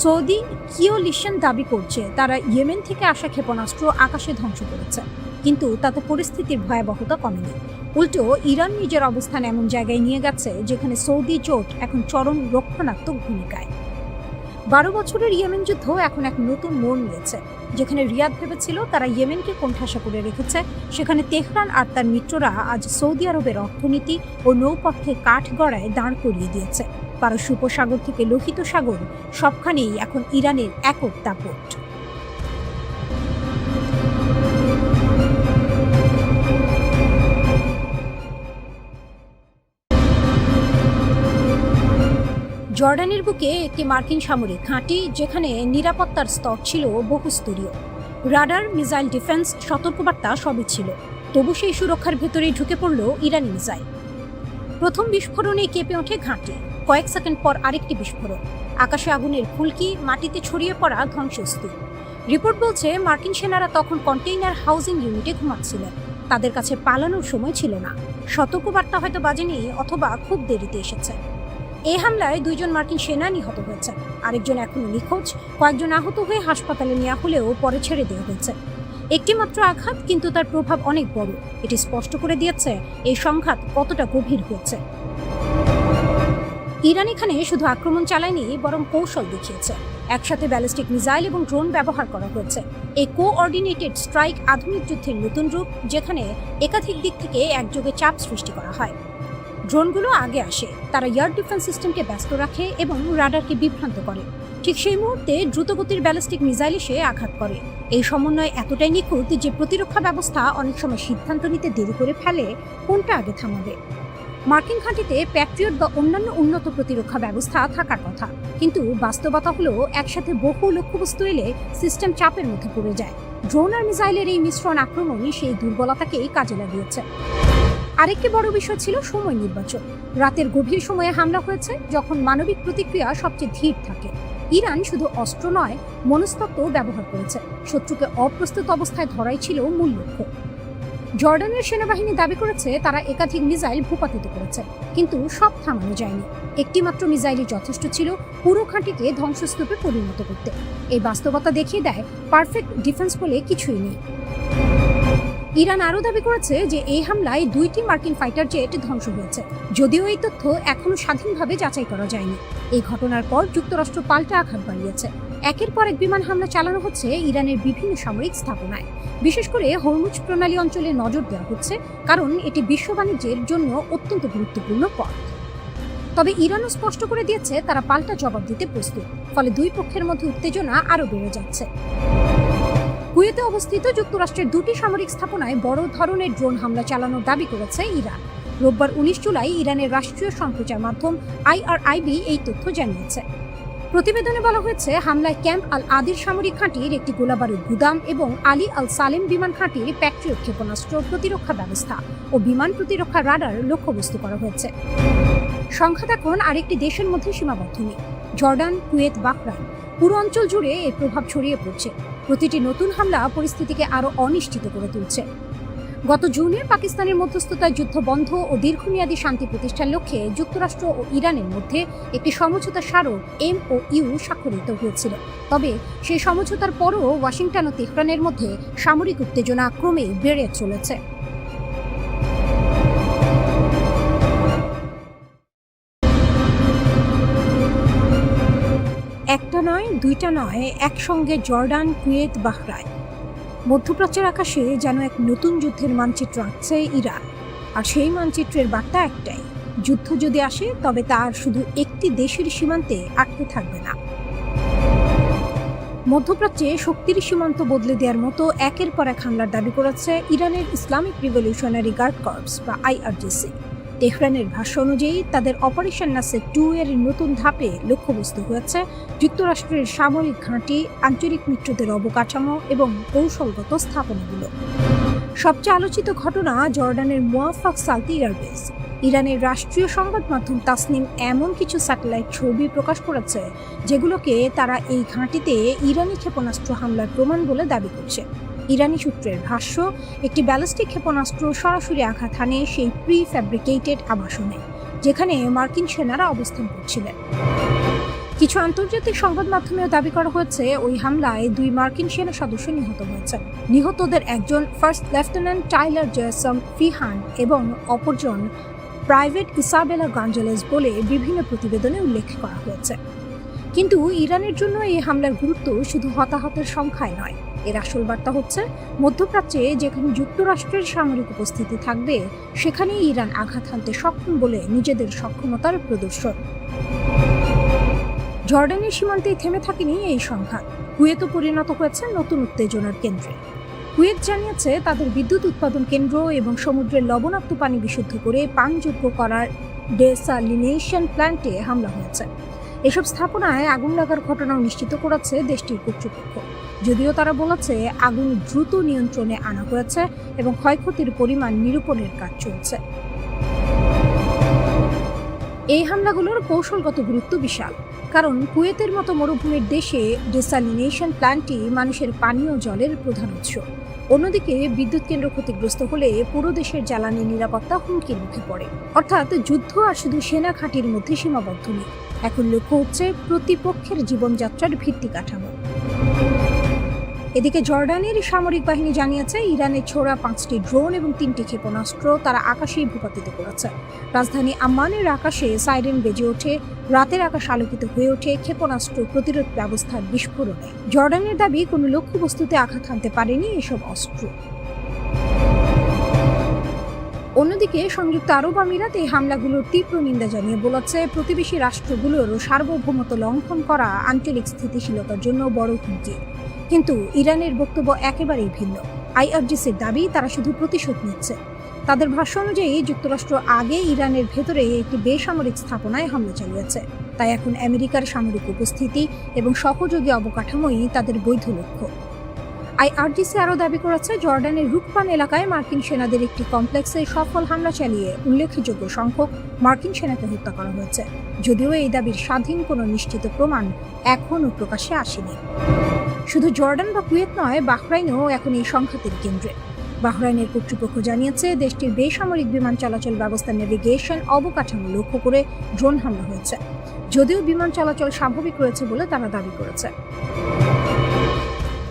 সৌদি কিওলিশন দাবি করছে তারা ইয়েমেন থেকে আসা ক্ষেপণাস্ত্র আকাশে ধ্বংস করেছে, কিন্তু তাতে পরিস্থিতির ভয়াবহতা কমেনি। উল্টো ইরান নিজের অবস্থান এমন জায়গায় নিয়ে গেছে যেখানে সৌদি জোট এখন চরম রক্ষণাত্মক ভূমিকায়। 12 বছরের ইয়েমেন যুদ্ধ এখন এক নতুন মোড় নিয়েছে। যেখানে রিয়াদ ভেবেছিল তারা ইয়েমেনকে কোণঠাসা করে রেখেছে, সেখানে তেহরান আর তার মিত্ররা আজ সৌদি আরবের অর্থনীতি ও নৌপথকে কাঠগড়ায় দাঁড় করিয়ে দিয়েছে। পারস্য উপসাগর থেকে লোহিত সাগর সবখানেই এখন ইরানের একক দাপট। জর্ডানের বুকে একটি মার্কিন সামরিক ঘাঁটি, যেখানে নিরাপত্তার স্তর ছিল বহুস্তরীয়। রাডার, মিসাইল ডিফেন্স, সতর্কবার্তা সবই ছিল। তবু সেই সুরক্ষার ভেতরেই ঢুকে পড়ল ইরানি মিসাইল। প্রথম বিস্ফোরণে কেঁপে ওঠে ঘাঁটি, কয়েক সেকেন্ড পর আরেকটি বিস্ফোরণ, আকাশে আগুনের ফুলকি, মাটিতে ছড়িয়ে পড়া ধ্বংসস্তূপ। রিপোর্ট বলছে মার্কিন সেনারা তখন কন্টেইনার হাউজিং ইউনিটে ঘুমাচ্ছিলেন। তাদের কাছে পালানোর সময় ছিল না। সতর্কবার্তা হয়তো বাজেনি, অথবা খুব দেরিতে এসেছে। এই হামলায় 2 জন মার্কিন সেনা নিহত হয়েছে, আরেকজন এখনো নিখোঁজ। কয়েকজন আহত হয়ে হাসপাতালে নেওয়া হলেও পরে ছেড়ে দেওয়া হয়েছে। একটি মাত্র আঘাত, কিন্তু তার প্রভাব অনেক বড়। এটি স্পষ্ট করে দিয়েছে এই সংঘাত কতটা গভীর হয়েছে। ইরান এখানে শুধু আক্রমণ চালায়নি, বরং কৌশল দেখিয়েছে। একসাথে ব্যালিস্টিক মিসাইল এবং ড্রোন ব্যবহার করা হয়েছে। এই কোঅর্ডিনেটেড স্ট্রাইক আধুনিক যুদ্ধের নতুন রূপ, যেখানে একাধিক দিক থেকে একযোগে চাপ সৃষ্টি করা হয়। ড্রোনগুলো আগে আসে, তারা এয়ার ডিফেন্স সিস্টেমকে ব্যস্ত রাখে এবং রাডারকে বিভ্রান্ত করে। ঠিক সেই মুহূর্তে দ্রুতগতির ব্যালিস্টিক মিসাইল এসে আঘাত করে। এই সমন্বয় এতটাই নিখুঁত যে প্রতিরক্ষা ব্যবস্থা অনেক সময় সিদ্ধান্ত নিতে দেরি করে ফেলে কোনটা আগে থামাবে। মার্কিন ঘাঁটিতে প্যাট্রিয়ট বা অন্যান্য উন্নত প্রতিরক্ষা ব্যবস্থা থাকার কথা, কিন্তু বাস্তবতা হলো একসাথে বহু লক্ষ্যবস্তু এলে সিস্টেম চাপের মধ্যে পড়ে যায়। ড্রোন আর মিসাইলের এই মিশ্রণ আক্রমণই সেই দুর্বলতাকেই কাজে লাগিয়েছে। আরেকটি বড় বিষয় ছিল সময় নির্বাচন। রাতের গভীর সময়ে হামলা হয়েছে, যখন মানবিক প্রতিক্রিয়া সবচেয়ে ধীর থাকে। ইরান শুধু অস্ত্র নয়, মনস্তত্ত্ব ব্যবহার করেছে। শত্রুকে অপ্রস্তুত অবস্থায় ধরাই ছিল মূল লক্ষ্য। জর্ডানের সেনাবাহিনী দাবি করেছে তারা একাধিক মিসাইল ভূপাতিত করেছে, কিন্তু সব থামানো যায়নি। একটি মাত্র মিসাইলই যথেষ্ট ছিল পুরো ঘাঁটিকে ধ্বংসস্তূপে পরিণত করতে। এই বাস্তবতা দেখিয়ে দেয় পারফেক্ট ডিফেন্স বলে কিছুই নেই। ইরান আরও দাবি করেছে যে এই হামলায় 2টি মার্কিন ফাইটার জেট ধ্বংস হয়েছে, যদিও এই তথ্য এখনো স্বাধীনভাবে যাচাই করা যায়নি। এই ঘটনার পর যুক্তরাষ্ট্র পাল্টা আঘাত বাড়িয়েছে। একের পর এক বিমান হামলা চালানো হচ্ছে ইরানের বিভিন্ন সামরিক স্থাপনায়। বিশেষ করে হরমুজ প্রণালী অঞ্চলে নজর দেওয়া হচ্ছে, কারণ এটি বিশ্ব বাণিজ্যের জন্য অত্যন্ত গুরুত্বপূর্ণ পথ। তবে ইরানও স্পষ্ট করে দিয়েছে তারা পাল্টা জবাব দিতে প্রস্তুত, ফলে দুই পক্ষের মধ্যে উত্তেজনা আরও বেড়ে যাচ্ছে। কুয়েতে অবস্থিত যুক্তরাষ্ট্রের 2টি সামরিক স্থাপনায় বড় ধরনের ড্রোন হামলা চালানোর দাবি করেছে ইরান। রোববার 19 জুলাই ইরানের রাষ্ট্রীয় সম্প্রচার মাধ্যম IRIB এই তথ্য জানিয়েছে। প্রতিবেদনে বলা হয়েছে হামলায় ক্যাম্প আল আদির সামরিক ঘাঁটির একটি গোলাবারুদ গুদাম এবং আলী আল সালেম বিমান ঘাঁটির প্যাট্রিয়ট ক্ষেপণাস্ত্র প্রতিরক্ষা ব্যবস্থা ও বিমান প্রতিরক্ষা রাডার লক্ষ্যবস্তু করা হয়েছে। সংঘাত এখন আরেকটি দেশের মধ্যে সীমাবদ্ধ নেই। জর্ডান, কুয়েত, বাহরাইন, পুরো অঞ্চল জুড়ে এর প্রভাব ছড়িয়ে পড়ছে। প্রতিটি নতুন হামলা পরিস্থিতিকে আরও অনিশ্চিত করে তুলছে। গত জুনে পাকিস্তানের মধ্যস্থতায় যুদ্ধ বন্ধ ও দীর্ঘমেয়াদী শান্তি প্রতিষ্ঠার লক্ষ্যে যুক্তরাষ্ট্র ও ইরানের মধ্যে একটি সমঝোতা স্মারক MOU স্বাক্ষরিত হয়েছিল। তবে সেই সমঝোতার পরও ওয়াশিংটন ও তেহরানের মধ্যে সামরিক উত্তেজনা ক্রমেই বেড়ে চলেছে। একটা নয়, দুইটা নয়, একসঙ্গে জর্ডান, কুয়েত, বাহরাইন। মধ্যপ্রাচ্যের আকাশে যেন এক নতুন যুদ্ধের মানচিত্র আঁকছে ইরান। আর সেই মানচিত্রের বার্তা একটাই, যুদ্ধ যদি আসে তবে তার শুধু একটি দেশের সীমান্তে আটকে থাকবে না। মধ্যপ্রাচ্যে শক্তির সীমান্ত বদলে দেওয়ার মতো একের পর এক হামলার দাবি করেছে ইরানের ইসলামিক রিভলিউশনারি গার্ড কর্পস বা IRGC। তেহরানের ভাষ্য অনুযায়ী তাদের অপারেশন নাসের 2 এর নতুন ধাপে লক্ষ্যবস্তু হয়েছে যুক্তরাষ্ট্রের সামরিক ঘাঁটি, আঞ্চলিক মিত্রদের অবকাঠামো এবং কৌশলগত স্থাপনাগুলো। সবচেয়ে আলোচিত ঘটনা জর্ডানের মুয়াফাক সালতি এয়ারবেস। ইরানের রাষ্ট্রীয় সংবাদ মাধ্যম তাসনিম এমন কিছু স্যাটেলাইট ছবি প্রকাশ করেছে যেগুলোকে তারা এই ঘাঁটিতে ইরানি ক্ষেপণাস্ত্র হামলার প্রমাণ বলে দাবি করছে। ইরানি সূত্রের ভাষ্য, একটি ব্যালিস্টিক ক্ষেপণাস্ত্র সরাসরি আঘাত হানে সেই প্রি ফ্যাব্রিকেটেড আবাসনে, যেখানে মার্কিন সেনারা অবস্থান করছিলেন। কিছু আন্তর্জাতিক সংবাদ মাধ্যমেও দাবি করা হয়েছে ওই হামলায় 2 মার্কিন সেনা সদস্য নিহত হয়েছেন। নিহতদের একজন ফার্স্ট লেফটেন্যান্ট টাইলার জেসম ফিহান এবং অপরজন প্রাইভেট ইসাবেলা গঞ্জালেস বলে বিভিন্ন প্রতিবেদনে উল্লেখ করা হয়েছে। কিন্তু ইরানের জন্য এই হামলার গুরুত্ব শুধু হতাহতের সংখ্যায় নয়, এর আসল বার্তা হচ্ছে মধ্যপ্রাচ্যে যেখানে যুক্তরাষ্ট্রের সামরিক উপস্থিতি থাকবে সেখানেই ইরান আঘাত হানতে সক্ষম বলে নিজেদের সক্ষমতার প্রদর্শন। জর্ডানের সীমান্তেই থেমে থাকেনি এই সংঘাত, কুয়েতও পরিণত হয়েছে নতুন উত্তেজনার কেন্দ্রে। কুয়েত জানিয়েছে তাদের বিদ্যুৎ উৎপাদন কেন্দ্র এবং সমুদ্রের লবণাক্ত পানি বিশুদ্ধ করে পানযোগ্য করার ডেসালিনেশন প্ল্যান্টে হামলা হয়েছে। এসব স্থাপনায় আগুন লাগার ঘটনাও নিশ্চিত করেছে দেশটির কর্তৃপক্ষ, যদিও তারা বলেছে আগুন দ্রুত নিয়ন্ত্রণে আনা হয়েছে এবং ক্ষয়ক্ষতির পরিমাণ নিরূপণের কাজ চলছে। এই হামলাগুলোর কৌশলগত গুরুত্ব বিশাল, কারণ কুয়েতের মতো মরুভূমির দেশে ডেসালিনেশন প্ল্যান্টটি মানুষের পানীয় জলের প্রধান উৎস। অন্যদিকে বিদ্যুৎ কেন্দ্র ক্ষতিগ্রস্ত হলে পুরো দেশের জ্বালানি নিরাপত্তা হুমকির মুখে পড়ে। অর্থাৎ যুদ্ধ আর শুধু সেনা ঘাঁটির মধ্যে সীমাবদ্ধ নেই, এখন লক্ষ্য হচ্ছে প্রতিপক্ষের জীবনযাত্রার ভিত্তি কাঠামো। এদিকে জর্ডানের সামরিক বাহিনী জানিয়েছে ইরানের ছোড়া 5টি ড্রোন এবং 3টি ক্ষেপণাস্ত্র তারা আকাশেই ভূপাতিত করেছে। রাজধানী আম্মানের আকাশে সাইরেন বেজে ওঠে, রাতের আকাশ আলোকিত হয়ে ওঠে ক্ষেপণাস্ত্র প্রতিরোধ ব্যবস্থার বিস্ফোরণে। জর্ডানের দাবি কোনো লক্ষ্যবস্তুতে আঘাত হানতে পারেনি এসব অস্ত্র। অন্যদিকে সংযুক্ত আরব আমিরাত এই হামলাগুলোর তীব্র নিন্দা জানিয়ে বলেছে প্রতিবেশী রাষ্ট্রগুলোর সার্বভৌমত্ব লঙ্ঘন করা আঞ্চলিক স্থিতিশীলতার জন্য বড় হুমকি। কিন্তু ইরানের বক্তব্য একেবারেই ভিন্ন। আইআরজিসির দাবি তারা শুধু প্রতিশোধ নিচ্ছে। তাদের ভাষ্য অনুযায়ী যুক্তরাষ্ট্র আগে ইরানের ভেতরে একটি বেসামরিক স্থাপনায় হামলা চালিয়েছে, তাই এখন আমেরিকার সামরিক উপস্থিতি এবং সহযোগী অবকাঠামোই তাদের বৈধ লক্ষ্য। আইআরজিসি আরও দাবি করেছে জর্ডানের রুকপান এলাকায় মার্কিন সেনাদের একটি কমপ্লেক্সে সফল হামলা চালিয়ে উল্লেখযোগ্য সংখ্যক মার্কিন সেনাকে হত্যা করা হয়েছে, যদিও এই দাবির স্বাধীন কোনো নিশ্চিত প্রমাণ এখনও প্রকাশ্যে আসেনি। শুধু জর্ডান বা কুয়েত নয়, বাহরাইনও এখন এই সংঘাতের কেন্দ্রে। বাহরাইনের কর্তৃপক্ষ জানিয়েছে দেশটির বেসামরিক বিমান চলাচল ব্যবস্থা নেভিগেশন অবকাঠামো লক্ষ্য করে ড্রোন হামলা হয়েছে, যদিও বিমান চলাচল স্বাভাবিক রয়েছে বলে তারা দাবি করেছে।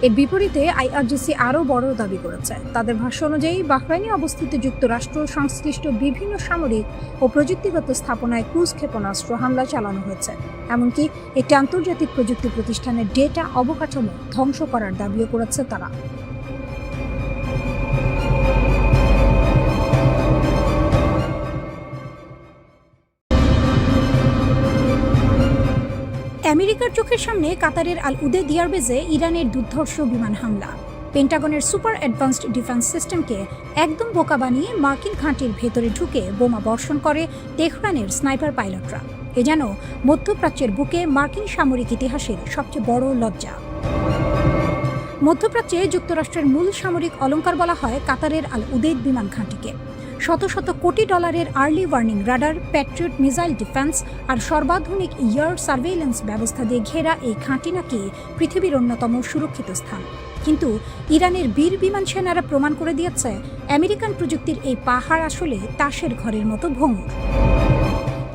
এর বিপরীতে আইআরজিসি আরও বড় দাবি করেছে। তাদের ভাষ্য অনুযায়ী বাহরাইনে অবস্থিত যুক্তরাষ্ট্র সংশ্লিষ্ট বিভিন্ন সামরিক ও প্রযুক্তিগত স্থাপনায় ক্রুজ ক্ষেপণাস্ত্র হামলা চালানো হয়েছে, এমনকি একটি আন্তর্জাতিক প্রযুক্তি প্রতিষ্ঠানের ডেটা অবকাঠামো ধ্বংস করার দাবিও করেছে তারা। আমেরিকার চোখের সামনে কাতারের আল উদেদ এয়ারবেজে ইরানের দুর্ধর্ষ বিমান হামলা। পেন্টাগনের সুপার অ্যাডভান্সড ডিফেন্স সিস্টেমকে একদম বোকা বানিয়ে মার্কিন ঘাঁটির ভেতরে ঢুকে বোমা বর্ষণ করে তেহরানের স্নাইপার পাইলটরা। এ যেন মধ্যপ্রাচ্যের বুকে মার্কিন সামরিক ইতিহাসের সবচেয়ে বড় লজ্জা। মধ্যপ্রাচ্যে যুক্তরাষ্ট্রের মূল সামরিক অলংকার বলা হয় কাতারের আল উদেদ বিমান ঘাঁটিকে। শত শত কোটি ডলারের early warning radar, Patriot missile defence আর সর্বাধুনিক এয়ার সার্ভেইলেন্স ব্যবস্থা দিয়ে ঘেরা এই ঘাঁটি নাকি পৃথিবীর অন্যতম সুরক্ষিত স্থান। কিন্তু ইরানের বীর বিমান সেনারা প্রমাণ করে দিয়েছে আমেরিকান প্রযুক্তির এই পাহাড় আসলে তাসের ঘরের মতো ভঙ্গুর।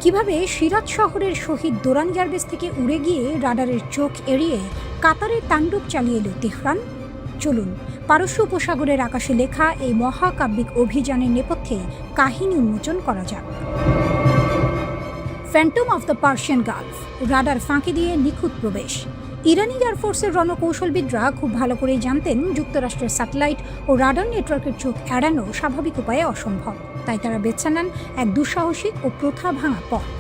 কিভাবে সিরাজ শহরের শহীদ দোরান এয়ারবেস থেকে উড়ে গিয়ে রাডারের চোখ এড়িয়ে কাতারের তাণ্ডব চালিয়ে এলো তেহরান? চলুন পারস্য উপসাগরের আকাশে লেখা এই মহাকাব্যিক অভিযানের নেপথ্যে কাহিনী উন্মোচন করা যাক। Phantom of the Persian Gulf, radar ফাঁকি দিয়ে নিখুঁত প্রবেশ। ইরানি এয়ারফোর্সের রণকৌশলবিদরা খুব ভালো করেই জানতেন যুক্তরাষ্ট্রের স্যাটেলাইট ও রাডার নেটওয়ার্কের চোখ এড়ানো স্বাভাবিক উপায়ে অসম্ভব, তাই তারা বেছে নেন এক দুঃসাহসিক ও প্রথা ভাঙা পথ।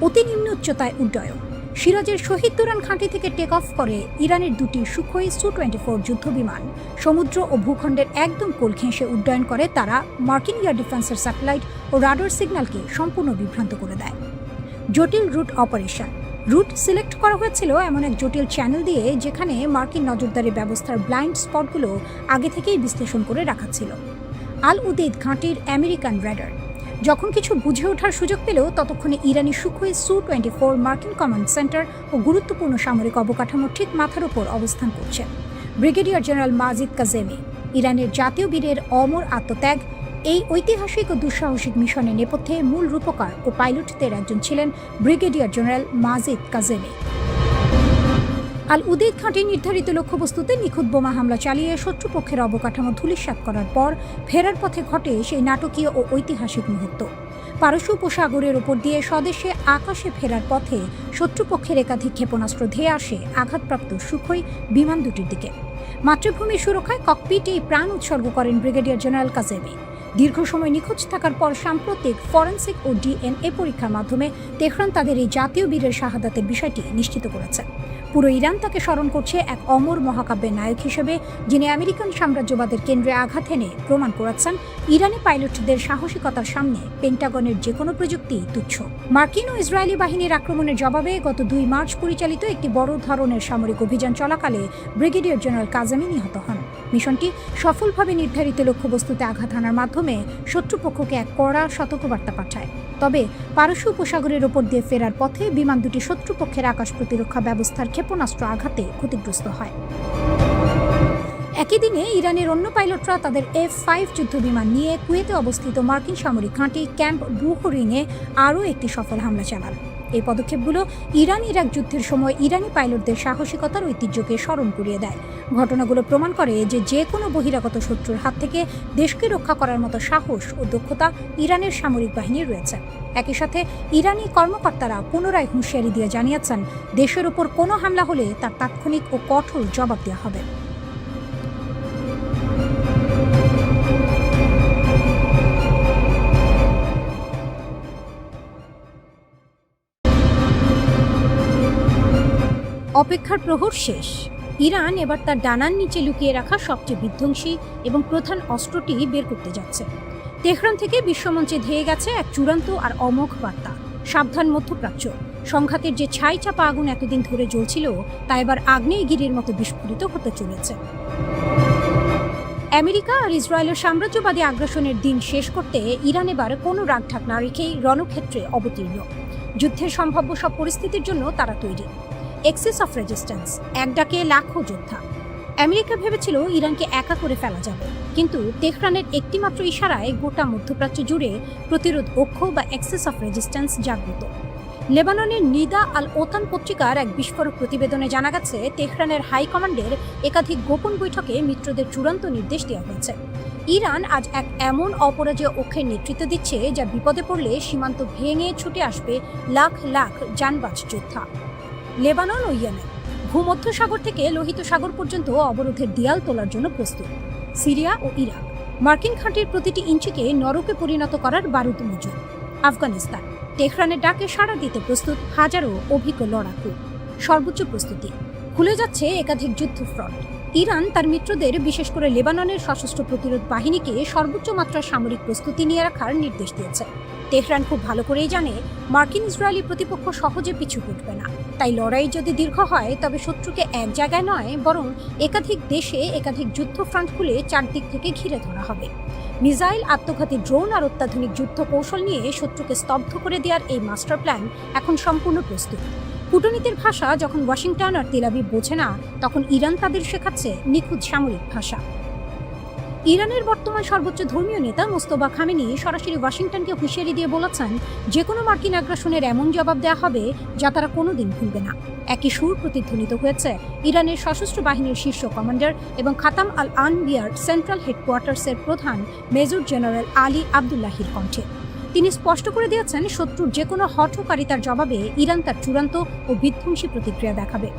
অতি নিম্ন উচ্চতায় উড্ডয়ন। সিরাজের শহীদ দোরান ঘাঁটি থেকে টেক অফ করে ইরানের দুটি সুখোই সু-24 যুদ্ধবিমান সমুদ্র ও ভূখণ্ডের একদম কোল ঘেঁষে উড্ডয়ন করে তারা মার্কিন এয়ার ডিফেন্সের স্যাটেলাইট ও রাডার সিগন্যালকে সম্পূর্ণ বিভ্রান্ত করে দেয়। জটিল রুট অপারেশন। রুট সিলেক্ট করা হয়েছিল এমন এক জটিল চ্যানেল দিয়ে যেখানে মার্কিন নজরদারি ব্যবস্থার ব্লাইন্ড স্পটগুলো আগে থেকেই বিশ্লেষণ করে রাখা ছিল। আল উদেদ ঘাঁটির আমেরিকান রাডার যখন কিছু বুঝে ওঠার সুযোগ পেল ততক্ষণে ইরানি সুখোই সু-24 মার্কিন কমান্ড সেন্টার ও গুরুত্বপূর্ণ সামরিক অবকাঠামো ঠিক মাথার উপর অবস্থান করছে। ব্রিগেডিয়ার জেনারেল মাজিদ কাজেমি, ইরানের জাতীয় বীরের অমর আত্মত্যাগ, এই ঐতিহাসিক ও দুঃসাহসিক মিশনের নেপথ্যে মূল রূপকার ও পাইলটদের একজন ছিলেন ব্রিগেডিয়ার জেনারেল মাজিদ কাজেমি। আল উদেদ ঘাঁটি নির্ধারিত লক্ষ্যবস্তুতে নিখুঁত বোমা হামলা চালিয়ে শত্রুপক্ষের অবকাঠামো ধূলিসাৎ করার পর ফেরার পথে ঘটে সেই নাটকীয় ও ঐতিহাসিক মুহূর্ত। পারস্য উপসাগরের ওপর দিয়ে স্বদেশে আকাশে ফেরার পথে শত্রুপক্ষের একাধিক ক্ষেপণাস্ত্র ধেয়ে আসে আঘাতপ্রাপ্ত সুখোই বিমান দুটির দিকে। মাতৃভূমির সুরক্ষায় ককপিটেই প্রাণ উৎসর্গ করেন ব্রিগেডিয়ার জেনারেল কাজেমি। দীর্ঘ সময় নিখোঁজ থাকার পর সাম্প্রতিক ফরেনসিক ও ডিএনএ পরীক্ষার মাধ্যমে তেহরান তাদের এই জাতীয় বীরের শাহাদাতের বিষয়টি নিশ্চিত করেছে। পুরো ইরান তাকে স্মরণ করছে এক অমর মহাকাব্যের নায়ক হিসেবে, যিনি আমেরিকান সাম্রাজ্যবাদের কেন্দ্রে আঘাত এনে প্রমাণ করেছেন ইরানি পাইলটদের সাহসিকতার সামনে পেন্টাগনের যে কোনো প্রযুক্তি তুচ্ছ। মার্কিন ও ইসরায়েলি বাহিনীর আক্রমণের জবাবে গত 2 মার্চ পরিচালিত একটি বড় ধরনের সামরিক অভিযান চলাকালে ব্রিগেডিয়ার জেনারেল কাজেমি নিহত হন। মিশনটি সফলভাবে নির্ধারিত লক্ষ্যবস্তুতে আঘাত হানার মাধ্যমে শত্রুপক্ষকে এক কড়া সতর্কবার্তা পাঠায়। তবে পারস্য উপসাগরের ওপর দিয়ে ফেরার পথে বিমান দুটি শত্রুপক্ষের আকাশ প্রতিরক্ষা ব্যবস্থার ক্ষেপণাস্ত্র আঘাতে ক্ষতিগ্রস্ত হয়। একই দিনে ইরানের অন্য পাইলটরা তাদের F-5 যুদ্ধবিমান নিয়ে কুয়েতে অবস্থিত মার্কিন সামরিক ঘাঁটি ক্যাম্প বুহরিংয়ে আরও একটি সফল হামলা চালান। এই পদক্ষেপগুলো ইরান-ইরাক যুদ্ধের সময় ইরানি পাইলটদের সাহসিকতার ঐতিহ্যকে স্মরণ করিয়ে দেয়। ঘটনাগুলো প্রমাণ করে যে কোনো বহিরাগত শত্রুর হাত থেকে দেশকে রক্ষা করার মতো সাহস ও দক্ষতা ইরানের সামরিক বাহিনীর রয়েছে। একই সাথে ইরানি কর্মকর্তারা পুনরায় হুঁশিয়ারি দিয়ে জানিয়েছেন, দেশের ওপর কোনো হামলা হলে তার তাৎক্ষণিক ও কঠোর জবাব দেওয়া হবে। অপেক্ষার প্রহর শেষ। ইরান এবার তার ডানার নিচে লুকিয়ে রাখা সবচেয়ে বিধ্বংসী এবং প্রধান অস্ত্রটি বের করতে যাচ্ছে। তেহরান থেকে বিশ্বমঞ্চে ধেয়ে গেছে এক চূড়ান্ত আর অমোঘ বার্তা, সাবধান মধ্যপ্রাচ্য। সংঘাতের যে ছাই চাপা আগুন এতদিন ধরে জ্বলছিল তা এবার আগ্নেয়গিরির মতো বিস্ফোরিত হতে চলেছে। আমেরিকা আর ইসরায়েলের সাম্রাজ্যবাদী আগ্রাসনের দিন শেষ করতে ইরান এবার কোনো রাগঢাক না রেখেই রণক্ষেত্রে অবতীর্ণ। যুদ্ধের সম্ভাব্য সব পরিস্থিতির জন্য তারা তৈরি। এক্সেস অফ রেজিস্ট্যান্স, এক ডাকে লাখো যোদ্ধা। আমেরিকা ভেবেছিল ইরানকে একা করে ফেলা যাবে, কিন্তু তেহরানের একটিমাত্র ইশারায় গোটা মধ্যপ্রাচ্য জুড়ে প্রতিরোধ অক্ষ বা এক্সেস অফ রেজিস্ট্যান্স জাগ্রত। লেবাননের নিদা আল ওতান পত্রিকার এক বিস্ফোরক প্রতিবেদনে জানা গেছে, তেহরানের হাইকমান্ডের একাধিক গোপন বৈঠকে মিত্রদের চূড়ান্ত নির্দেশ দেওয়া হয়েছে। ইরান আজ এক এমন অপরাজেয় অক্ষের নেতৃত্ব দিচ্ছে যা বিপদে পড়লে সীমান্ত ভেঙে ছুটে আসবে লাখ লাখ জানবাজ যোদ্ধা। লেবানন ও ইয়েমেন ভূমধ্যসাগর থেকে লোহিত সাগর পর্যন্ত অবরোধের দেয়াল তোলার জন্য প্রস্তুত। সিরিয়া ও ইরাক মার্কিন ঘাঁটির প্রতিটি ইঞ্চিকে নরকে পরিণত করার বারুদ মজুদ। আফগানিস্তান তেহরানের ডাকে সাড়া দিতে প্রস্তুত হাজারো অভিজ্ঞ লড়াকু। সর্বোচ্চ প্রস্তুতি, খুলে যাচ্ছে একাধিক যুদ্ধ ফ্রন্ট। ইরান তার মিত্রদের, বিশেষ করে লেবাননের সশস্ত্র প্রতিরোধ বাহিনীকে সর্বোচ্চ মাত্রার সামরিক প্রস্তুতি নিয়ে রাখার নির্দেশ দিয়েছে। তেহরান খুব ভালো করেই জানে মার্কিন ইসরায়েলি প্রতিপক্ষ সহজে পিছু হটবে না। তাই লড়াই যদি দীর্ঘ হয় তবে শত্রুকে এক জায়গায় নয়, বরং একাধিক দেশে একাধিক যুদ্ধ ফ্রন্ট খুলে চারদিক থেকে ঘিরে ধরা হবে। মিসাইল, আত্মঘাতী ড্রোন আর অত্যাধুনিক যুদ্ধ কৌশল নিয়ে শত্রুকে স্তব্ধ করে দেওয়ার এই মাস্টার প্ল্যান এখন সম্পূর্ণ প্রস্তুত। কূটনীতির ভাষা যখন ওয়াশিংটন আর তেল আবিব বোঝে না, তখন ইরান তাদের শেখাচ্ছে নিখুঁত সামরিক ভাষা। ইরানের বর্তমান সর্বোচ্চ ধর্মীয় নেতা মোস্তফা খামেনি সরাসরি ওয়াশিংটনকে হুঁশিয়ারি দিয়ে বলেছেন, যে কোনো মার্কিন আগ্রাসনের এমন জবাব দেওয়া হবে যা তারা কোনোদিন ভুলবে না। একই সুর প্রতিধ্বনিত হয়েছে ইরানের সশস্ত্র বাহিনীর শীর্ষ কমান্ডার এবং খাতাম আল আনবিয়ার সেন্ট্রাল হেডকোয়ার্টার্সের প্রধান মেজর জেনারেল আলী আবদুল্লাহির কণ্ঠে। তিনি স্পষ্ট করে দিয়েছেন, শত্রুর যে কোনো হঠকারিতার জবাবে ইরান তার চূড়ান্ত ও বিধ্বংসী প্রতিক্রিয়া দেখাবে।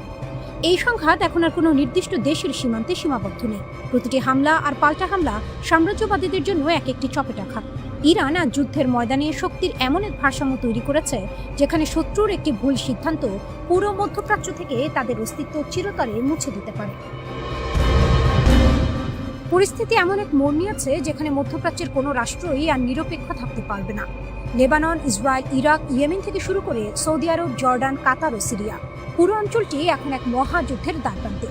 এই সংঘাত এখন আর কোনো নির্দিষ্ট দেশের সীমান্তে সীমাবদ্ধ নেই। প্রতিটি হামলা আর পাল্টা হামলা সাম্রাজ্যবাদীদের জন্য এক একটি চপেটাঘাত। ইরান আজ যুদ্ধের ময়দানে শক্তির এমন এক ভারসাম্য তৈরি করেছে, যেখানে শত্রুর একটি ভুল সিদ্ধান্ত পুরো মধ্যপ্রাচ্য থেকে তাদের অস্তিত্ব চিরতরে মুছে দিতে পারে। পরিস্থিতি এমন এক মোড় নিয়েছে যেখানে মধ্যপ্রাচ্যের কোনো রাষ্ট্রই আর নিরপেক্ষ থাকতে পারবে না। লেবানন, ইসরায়েল, ইরাক, ইয়েমেন থেকে শুরু করে সৌদি আরব, জর্ডান, কাতার ও সিরিয়া, পুরো অঞ্চলটি এখন এক মহাযুদ্ধের দ্বারপ্রান্তে।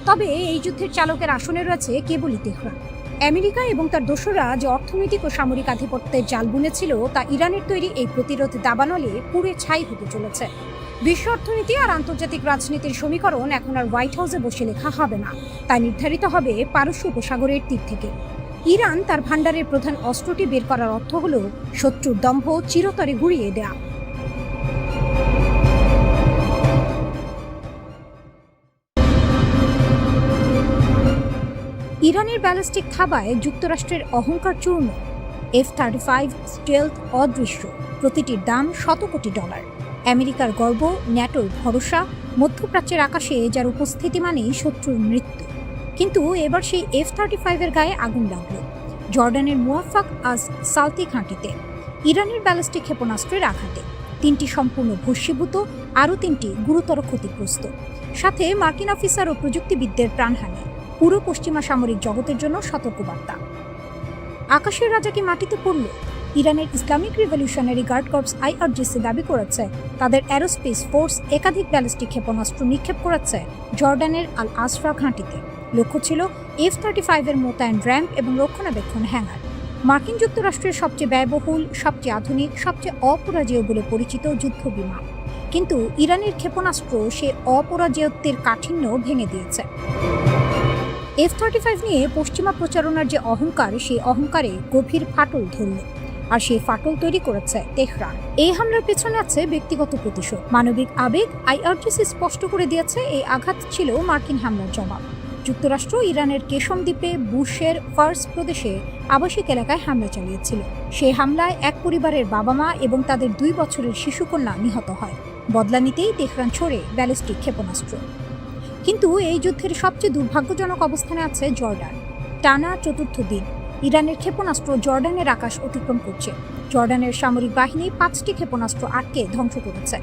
তবে এই যুদ্ধের চালকের আসনে রয়েছে কেবলই তেহরান। আমেরিকা এবং তার দোসররা যে অর্থনৈতিক ও সামরিক আধিপত্যের জাল বুনেছিল, তা ইরানের তৈরি এই প্রতিরোধ দাবানলে পুড়ে ছাই হতে চলেছে। বিশ্ব অর্থনীতি আর আন্তর্জাতিক রাজনীতির সমীকরণ এখন আর হোয়াইট হাউসে বসে লেখা হবে না, তা নির্ধারিত হবে পারস্য উপসাগরের তীর থেকে। ইরান তার ভান্ডারের প্রধান অস্ত্রটি বের করার অর্থ হল শত্রুর দম্ভ চিরতরে গুঁড়িয়ে দেয়া। ইরানের ব্যালিস্টিক থাবায় যুক্তরাষ্ট্রের অহংকার চূর্ণ। F-35 স্টেলথ অদৃশ্য, প্রতিটির দাম $100 কোটি। আমেরিকার গর্ব, ন্যাটোর ভরসা, মধ্যপ্রাচ্যের আকাশে যার উপস্থিতি মানেই শত্রুর মৃত্যু। কিন্তু এবার সেই F-35 এর গায়ে আগুন লাগলো জর্ডানের মুওয়াফাক আজ সালতি ঘাঁটিতে। ইরানের ব্যালিস্টিক ক্ষেপণাস্ত্রের আঘাতে 3টি সম্পূর্ণ ভস্মীভূত, আরও 3টি গুরুতর ক্ষতিগ্রস্ত, সাথে মার্কিন অফিসার ও প্রযুক্তিবিদদের প্রাণহানি। পুরো পশ্চিমা সামরিক জগতের জন্য সতর্কবার্তা। আকাশের রাজা কি মাটিতে পড়ল? ইরানের Islamic revolutionary guard corps IRGC দাবি করেছে তাদের অ্যারোস্পেস ফোর্স একাধিক ব্যালিস্টিক ক্ষেপণাস্ত্র নিক্ষেপ করেছে জর্ডানের আল আসফা ঘাঁটিতে। লক্ষ্য ছিল F-35 এর মোতায়েন র্যাম্প এবং রক্ষণাবেক্ষণ হ্যাঙ্গার। মার্কিন যুক্তরাষ্ট্রের সবচেয়ে ব্যয়বহুল, সবচেয়ে আধুনিক, সবচেয়ে অপরাজেয় বলে পরিচিত যুদ্ধ বিমান। কিন্তু ইরানের ক্ষেপণাস্ত্র সে অপরাজেয়ত্বের কাঠিন্য ভেঙে দিয়েছে। F-35 নিয়ে পশ্চিমা প্রচারণার যে অহংকার, সেই অহংকারে গভীর ফাটল ধরল, আর সেই ফাটল তৈরি করেছে তেহরান। এই হামলার পেছনে আছে ব্যক্তিগত প্রতিশোধ, মানবিক আবেগ। IRGC স্পষ্ট করে দিয়েছে এই আঘাত ছিল মার্কিন হামলার জবাব। যুক্তরাষ্ট্র ইরানের কেশম দ্বীপে বুশের ফার্স প্রদেশে আবাসিক এলাকায় হামলা চালিয়েছিল। সেই হামলায় এক পরিবারের বাবা-মা এবং তাদের 2 বছরের শিশুকন্যা নিহত হয়। বদলা নিতেই তেহরান ছোড়ে ব্যালিস্টিক ক্ষেপণাস্ত্র। কিন্তু এই যুদ্ধের সবচেয়ে দুর্ভাগ্যজনক অবস্থানে আছে জর্ডান। টানা 4র্থ দিন ইরানের ক্ষেপণাস্ত্র জর্ডানের আকাশ অতিক্রম করছে। জর্ডানের সামরিক বাহিনী 5টি ক্ষেপণাস্ত্র আটকে ধ্বংস করেছে।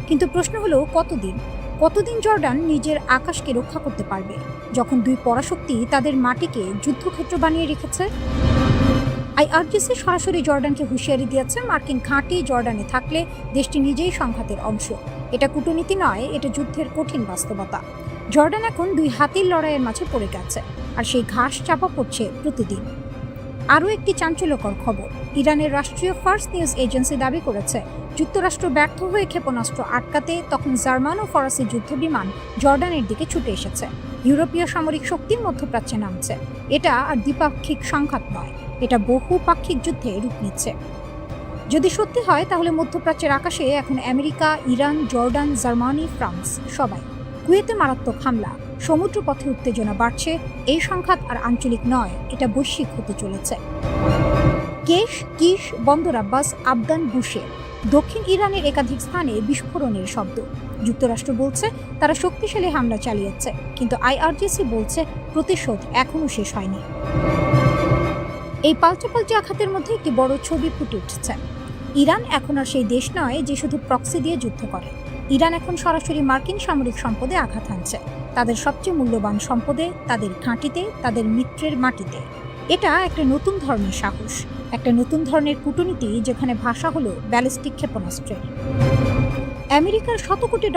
কিন্তু প্রশ্ন হলো, কতদিন জর্ডান নিজের আকাশকে রক্ষা করতে পারবে, যখন 2 পরাশক্তি তাদের মাটিকে যুদ্ধক্ষেত্র বানিয়ে রেখেছে? IRGC সরাসরি জর্ডানকে হুঁশিয়ারি দিয়েছে, মার্কিন ঘাঁটি জর্ডানে থাকলে দেশটি নিজেই সংঘাতের অংশ। এটা কূটনীতি নয়, এটা যুদ্ধের কঠিন বাস্তবতা। জর্ডান এখন 2 হাতির লড়াইয়ের মাঝে পড়ে গেছে, আর সেই ঘাস চাপা পড়ছে প্রতিদিন। আরও একটি চাঞ্চল্যকর খবর, ইরানের রাষ্ট্রীয় ফার্স নিউজ এজেন্সি দাবি করেছে যুক্তরাষ্ট্র ব্যর্থ হয়ে ক্ষেপণাস্ত্র আটকাতে তখন জার্মান ও ফরাসি যুদ্ধবিমান জর্ডানের দিকে ছুটে এসেছে। ইউরোপীয় সামরিক শক্তি মধ্যপ্রাচ্যে নামছে। এটা আর দ্বিপাক্ষিক সংঘাত নয়, এটা বহুপাক্ষিক যুদ্ধে রূপ নিচ্ছে। যদি সত্যি হয়, তাহলে মধ্যপ্রাচ্যের আকাশে এখন America, Iran, Jordan, Germany, France সবাই। কুয়েতে মারাত্মক হামলা, সমুদ্রপথে উত্তেজনা বাড়ছে। এই সংঘাত আর আঞ্চলিক নয়, এটা বৈশ্বিক হতে চলেছে। কিশ, বন্দর আব্বাস, আবদান, বুশে, দক্ষিণ ইরানের একাধিক স্থানে বিস্ফোরণের শব্দ। যুক্তরাষ্ট্র বলছে তারা শক্তিশালী হামলা চালিয়েছে, কিন্তু IRGC বলছে প্রতিশোধ এখনও শেষ হয়নি। এই পাল্টাপাল্টি আঘাতের মধ্যে একটি বড় ছবি ফুটে উঠছে। ইরান এখন আর সেই দেশ নয় যে শুধু প্রক্সি দিয়ে যুদ্ধ করে। ইরান এখন সরাসরি মার্কিন সামরিক সম্পদে আঘাত হানছে, তাদের সবচেয়ে মূল্যবান সম্পদে, তাদের ঘাঁটিতে, তাদের মিত্রের মাটিতে। এটা একটা নতুন ধরনের সাহস, একটা নতুন ধরনের কূটনীতি, যেখানে ভাষা হলো ব্যালিস্টিক ক্ষেপণাস্ত্রের। আমেরিকার $100 কোটি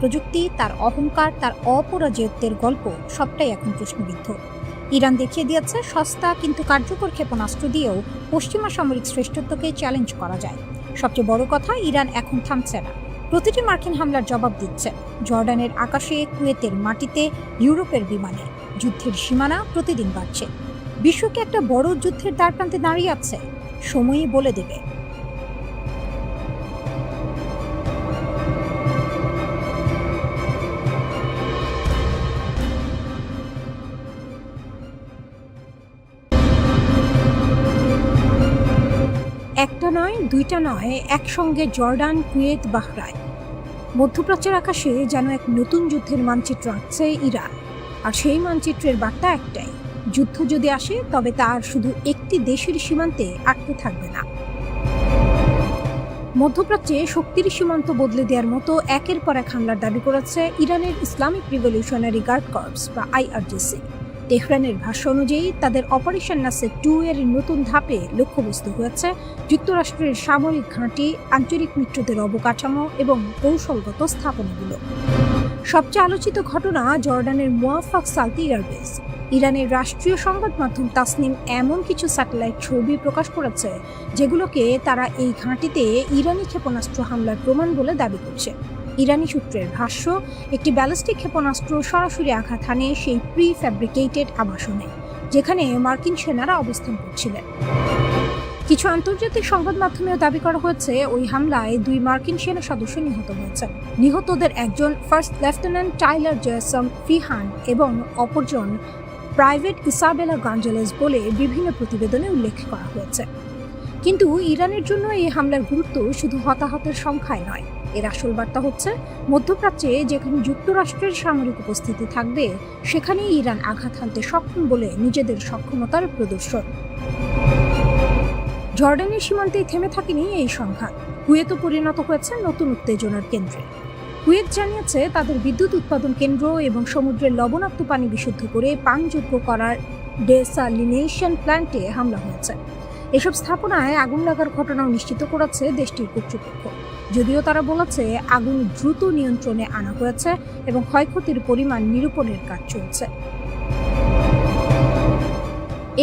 প্রযুক্তি, তার অহংকার, তার অপরাজেয়ত্বের গল্প সবটাই এখন প্রশ্নবিদ্ধ। ইরান দেখিয়ে দিয়েছে সস্তা কিন্তু কার্যকর ক্ষেপণাস্ত্র দিয়েও পশ্চিমা সামরিক শ্রেষ্ঠত্বকে চ্যালেঞ্জ করা যায়। সবচেয়ে বড় কথা, ইরান এখন থামছে না, প্রতিটি মার্কিন হামলার জবাব দিচ্ছে। জর্ডানের আকাশে, কুয়েতের মাটিতে, ইউরোপের বিমানে। যুদ্ধের সীমানা প্রতিদিন বাড়ছে। বিশ্বকে একটা বড় যুদ্ধের দ্বারপ্রান্তে দাঁড়িয়ে আছে, সময়ই বলে দেবে। একটা নয়, দুইটা নয়, একসঙ্গে জর্ডান, কুয়েত, বাহরাইন। মধ্যপ্রাচ্যের আকাশে যেন এক নতুন যুদ্ধের মানচিত্র আঁকছে ইরান। আর সেই মানচিত্রের বার্তা একটাই, যুদ্ধ যদি আসে তবে তা আর শুধু একটি দেশের সীমান্তে আটকে থাকবে না। মধ্যপ্রাচ্যে শক্তির সীমান্ত বদলে দেওয়ার মতো একের পর এক হামলার দাবি করেছে ইরানের ইসলামিক রিভলিউশনারি গার্ড কর্পস বা IRGC। তেহরানের ভাষ্য অনুযায়ী তাদের অপারেশন নাসের 2 এর নতুন ধাপে লক্ষ্যবস্তু হয়েছে যুক্তরাষ্ট্রের সামরিক ঘাঁটি, আঞ্চলিক মিত্রদের অবকাঠামো এবং কৌশলগত স্থাপনাগুলো। সবচেয়ে আলোচিত ঘটনা জর্ডানের মুওয়াফাক সালতি এয়ারবেস। ইরানের রাষ্ট্রীয় সংবাদ মাধ্যম তাসনিম এমন কিছু স্যাটেলাইট ছবি প্রকাশ করেছে যেগুলোকে তারা এই ঘাঁটিতে ইরানি ক্ষেপণাস্ত্র হামলার প্রমাণ বলে দাবি করছে। ইরানি সূত্রের ভাষ্য, একটি ব্যালিস্টিক ক্ষেপণাস্ত্র সরাসরি আঘাত হানে সেই প্রি ফ্যাব্রিকেটেড আবাসনে। যেখানে মার্কিন সেনারা অবস্থান করছিলেন। কিছু আন্তর্জাতিক সংবাদ মাধ্যমেও দাবি করা হয়েছে ওই হামলায় 2 মার্কিন সেনা সদস্য নিহত হয়েছেন। নিহতদের একজন ফার্স্ট লেফটেন্যান্ট টাইলার জেসম ফিহান এবং অপরজন প্রাইভেট ইসাবেলা গঞ্জালেস বলে বিভিন্ন প্রতিবেদনে উল্লেখ করা হয়েছে। কিন্তু ইরানের জন্য এই হামলার গুরুত্ব শুধু হতাহতের সংখ্যায় নয়, এর আসল বার্তা হচ্ছে মধ্যপ্রাচ্যে যেখানে যুক্তরাষ্ট্রের সামরিক উপস্থিতি থাকবে সেখানেই ইরান আঘাত হানতে সক্ষম বলে নিজেদের সক্ষমতার প্রদর্শন। জর্ডানের সীমান্তেই থেমে থাকেনি এই সংঘাত, কুয়েতও পরিণত হয়েছে নতুন উত্তেজনার কেন্দ্রে। কুয়েত জানিয়েছে তাদের বিদ্যুৎ উৎপাদন কেন্দ্র এবং সমুদ্রের লবণাক্ত পানি বিশুদ্ধ করে পানযোগ্য করার ডেসালিনেশন প্ল্যান্টে হামলা হয়েছে। এসব স্থাপনায় আগুন লাগার ঘটনাও নিশ্চিত করেছে দেশটির কর্তৃপক্ষ, যদিও তারা বলেছে আগুন দ্রুত নিয়ন্ত্রণে আনা হয়েছে এবং ক্ষয়ক্ষতির পরিমাণ নিরূপণের কাজ চলছে।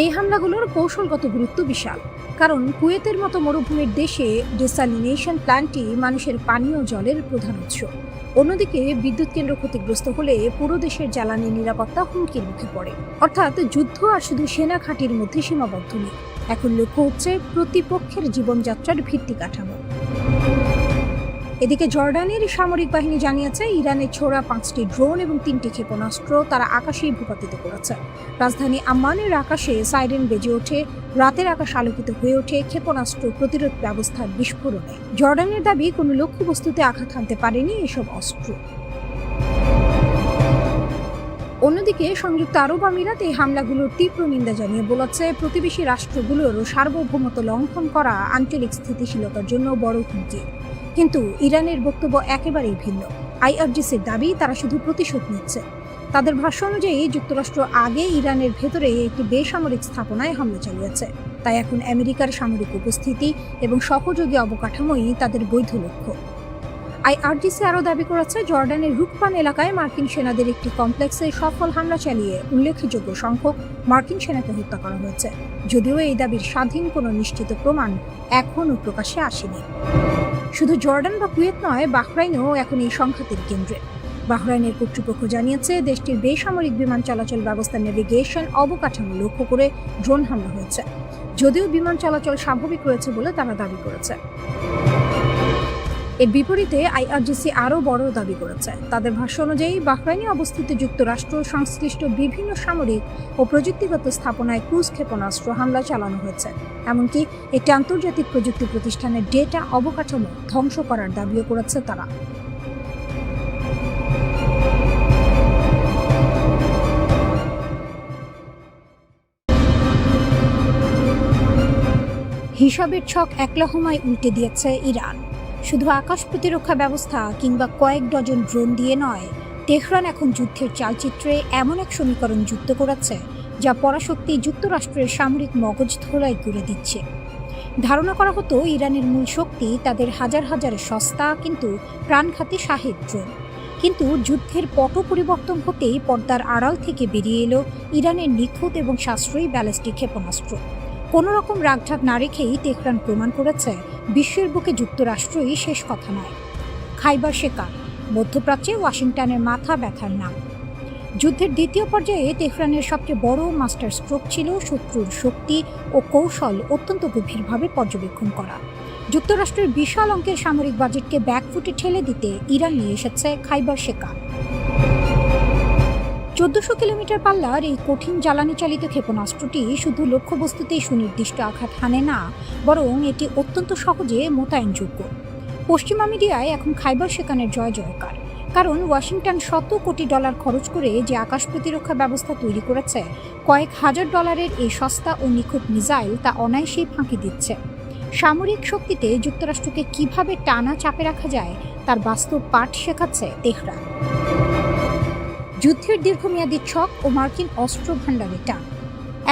এই হামলাগুলোর কৌশলগত গুরুত্ব বিশাল, কারণ কুয়েতের মতো মরুভূমির দেশে ডেসালিনেশন প্ল্যান্টটি মানুষের পানীয় জলের প্রধান উৎস। অন্যদিকে বিদ্যুৎ কেন্দ্র ক্ষতিগ্রস্ত হলে পুরো দেশের জ্বালানি নিরাপত্তা হুমকির মুখে পড়ে। অর্থাৎ যুদ্ধ আর শুধু সেনা ঘাঁটির মধ্যে সীমাবদ্ধ নেই, এখন লক্ষ্য হচ্ছে প্রতিপক্ষের জীবনযাত্রার ভিত্তি কাঠামো। এদিকে জর্ডানের সামরিক বাহিনী জানিয়েছে ইরানের ছোড়া 5টি ড্রোন এবং 3টি ক্ষেপণাস্ত্র তারা আকাশেই ভূপাতিত করেছে। রাজধানী আম্মানের আকাশে সাইরেন বেজে ওঠে, রাতের আকাশ আলোকিত হয়ে ওঠে ক্ষেপণাস্ত্র প্রতিরোধ ব্যবস্থার বিস্ফোরণে। জর্ডানের দাবি কোনো লক্ষ্যবস্তুতে আঘাত হানতে পারেনি এসব অস্ত্র। অন্যদিকে সংযুক্ত আরব আমিরাত এই হামলাগুলোর তীব্র নিন্দা জানিয়ে বলেছে প্রতিবেশী রাষ্ট্রগুলোর সার্বভৌমত্ব লঙ্ঘন করা আঞ্চলিক স্থিতিশীলতার জন্য বড় হুমকি। কিন্তু ইরানের বক্তব্য একেবারেই ভিন্ন। আইআরজিসির দাবি তারা শুধু প্রতিশোধ নিচ্ছে। তাদের ভাষ্য অনুযায়ী যুক্তরাষ্ট্র আগে ইরানের ভেতরে একটি বেসামরিক স্থাপনায় হামলা চালিয়েছে, তাই এখন আমেরিকার সামরিক উপস্থিতি এবং সহযোগী অবকাঠামোই তাদের বৈধ লক্ষ্য। আইআরজিসি আরও দাবি করেছে জর্ডানের রুকপান এলাকায় মার্কিন সেনাদের একটি কমপ্লেক্সে সফল হামলা চালিয়ে উল্লেখযোগ্য সংখ্যক মার্কিন সেনাকে হত্যা করা হয়েছে, যদিও এই দাবির স্বাধীন কোনো নিশ্চিত প্রমাণ এখনও প্রকাশ্যে আসেনি। শুধু জর্ডান বা কুয়েত নয়, বাহরাইনও এখন এই সংঘাতের কেন্দ্রে। বাহরাইনের কর্তৃপক্ষ জানিয়েছে দেশটির বেসামরিক বিমান চলাচল ব্যবস্থা নেভিগেশন অবকাঠামো লক্ষ্য করে ড্রোন হামলা হয়েছে, যদিও বিমান চলাচল স্বাভাবিক রয়েছে বলে তারা দাবি করেছে। এর বিপরীতে আইআরজিসি আরও বড় দাবি করেছে। তাদের ভাষ্য অনুযায়ী বাহরাইনে অবস্থিত যুক্তরাষ্ট্র সংশ্লিষ্ট বিভিন্ন সামরিক ও প্রযুক্তিগত স্থাপনায় ক্রুজ ক্ষেপণাস্ত্র হামলা চালানো হয়েছে। এমনকি একটি আন্তর্জাতিক প্রযুক্তি প্রতিষ্ঠানের ডেটা অবকাঠামো ধ্বংস করার দাবিও করেছে তারা। হিসাবের ছক একলাহমায় উল্টে দিয়েছে ইরান। শুধু আকাশ প্রতিরক্ষা ব্যবস্থা কিংবা কয়েক ডজন ড্রোন দিয়ে নয়, তেহরান এখন যুদ্ধের চালচিত্রে এমন এক সমীকরণ যুক্ত করেছে যা পরাশক্তি যুক্তরাষ্ট্রের সামরিক মগজ ধোলাই করে দিচ্ছে। ধারণা করা হতো ইরানের মূল শক্তি তাদের হাজার হাজার সস্তা কিন্তু প্রাণঘাতী শাহেদ ড্রোন, কিন্তু যুদ্ধের পট পরিবর্তন হতেই পর্দার আড়াল থেকে বেরিয়ে এলো ইরানের নিখুঁত এবং সাশ্রয়ী ব্যালিস্টিক ক্ষেপণাস্ত্র। কোনো রকম রাগঢাক না রেখেই তেহরান প্রমাণ করেছে বিশ্বের বুকে যুক্তরাষ্ট্রই শেষ কথা নয়। খাইবার শেকার মধ্যপ্রাচ্যে ওয়াশিংটনের মাথা ব্যথার নাম। যুদ্ধের দ্বিতীয় পর্যায়ে তেহরানের সবচেয়ে বড় মাস্টার স্ট্রোক ছিল শত্রুর শক্তি ও কৌশল অত্যন্ত গভীরভাবে পর্যবেক্ষণ করা। যুক্তরাষ্ট্রের বিশাল অঙ্কের সামরিক বাজেটকে ব্যাকফুটে ঠেলে দিতে ইরান নিয়ে এসেছে খাইবার শেকার। 1400 কিলোমিটার পাল্লার এই কঠিন জ্বালানি চালিত ক্ষেপণাস্ত্রটি শুধু লক্ষ্যবস্তুতেই সুনির্দিষ্ট আঘাত হানে না, বরং এটি অত্যন্ত সহজে মোতায়েনযোগ্য। পশ্চিমা মিডিয়ায় এখন খাইবার শেকানের জয় জয়কার, কারণ ওয়াশিংটন $100 কোটি খরচ করে যে আকাশ প্রতিরক্ষা ব্যবস্থা তৈরি করেছে, কয়েক হাজার ডলারের এই সস্তা ও নিখুঁত মিসাইল তা অনায়াসেই ফাঁকি দিচ্ছে। সামরিক শক্তিতে যুক্তরাষ্ট্রকে কিভাবে টানা চাপে রাখা যায় তার বাস্তব পাঠ শেখাচ্ছে তেহরান। যুদ্ধের দীর্ঘমেয়াদী ছক ও মার্কিন অস্ত্র ভাণ্ডারে টান।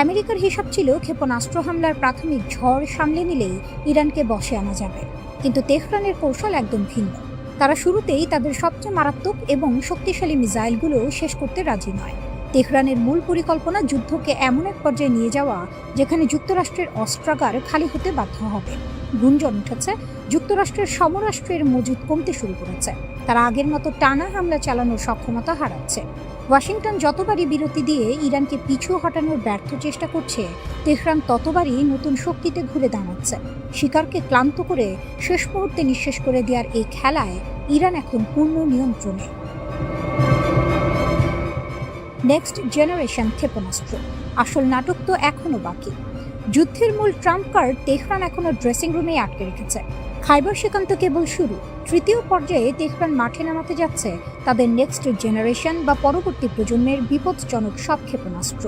আমেরিকার হিসাব ছিল ক্ষেপণাস্ত্র হামলার প্রাথমিক ঝড় সামলে নিলেই ইরানকে বশে আনা যাবে, কিন্তু তেহরানের কৌশল একদম ভিন্ন। তারা শুরুতেই তাদের সবচেয়ে মারাত্মক এবং শক্তিশালী মিসাইলগুলো শেষ করতে রাজি নয়। তেহরানের মূল পরিকল্পনা যুদ্ধকে এমন এক পর্যায়ে নিয়ে যাওয়া যেখানে যুক্তরাষ্ট্রের অস্ত্রাগার খালি হতে বাধ্য হবে। গুঞ্জন উঠেছে যুক্তরাষ্ট্রের সমরাষ্ট্রের মজুদ কমতে শুরু করেছে, তারা আগের মতো টানা হামলা চালানোর সক্ষমতা হারাচ্ছে। ওয়াশিংটন যতবারই বিরতি দিয়ে ইরানকে পিছু হটানোর ব্যর্থ চেষ্টা করছে, তেহরান ততবারই নতুন শক্তিতে ঘুরে দাঁড়াচ্ছে। শিকারকে ক্লান্ত করে শেষ মুহূর্তে নিঃশেষ করে দেওয়ার এই খেলায় ইরান এখন পূর্ণ নিয়ন্ত্রণে। নেক্সট জেনারেশন ক্ষেপণাস্ত্র, আসল নাটক তো এখনো বাকি। যুদ্ধের মূল ট্রাম্প কার্ড তেহরান এখনো ড্রেসিং রুমে আটকে রেখেছে। খাইবার সীমান্ত কেবল শুরু। তৃতীয় পর্যায়ে তেহরান মাঠে নামাতে যাচ্ছে তাদের নেক্সট জেনারেশন বা পরবর্তী প্রজন্মের বিপজ্জনক সব ক্ষেপণাস্ত্র।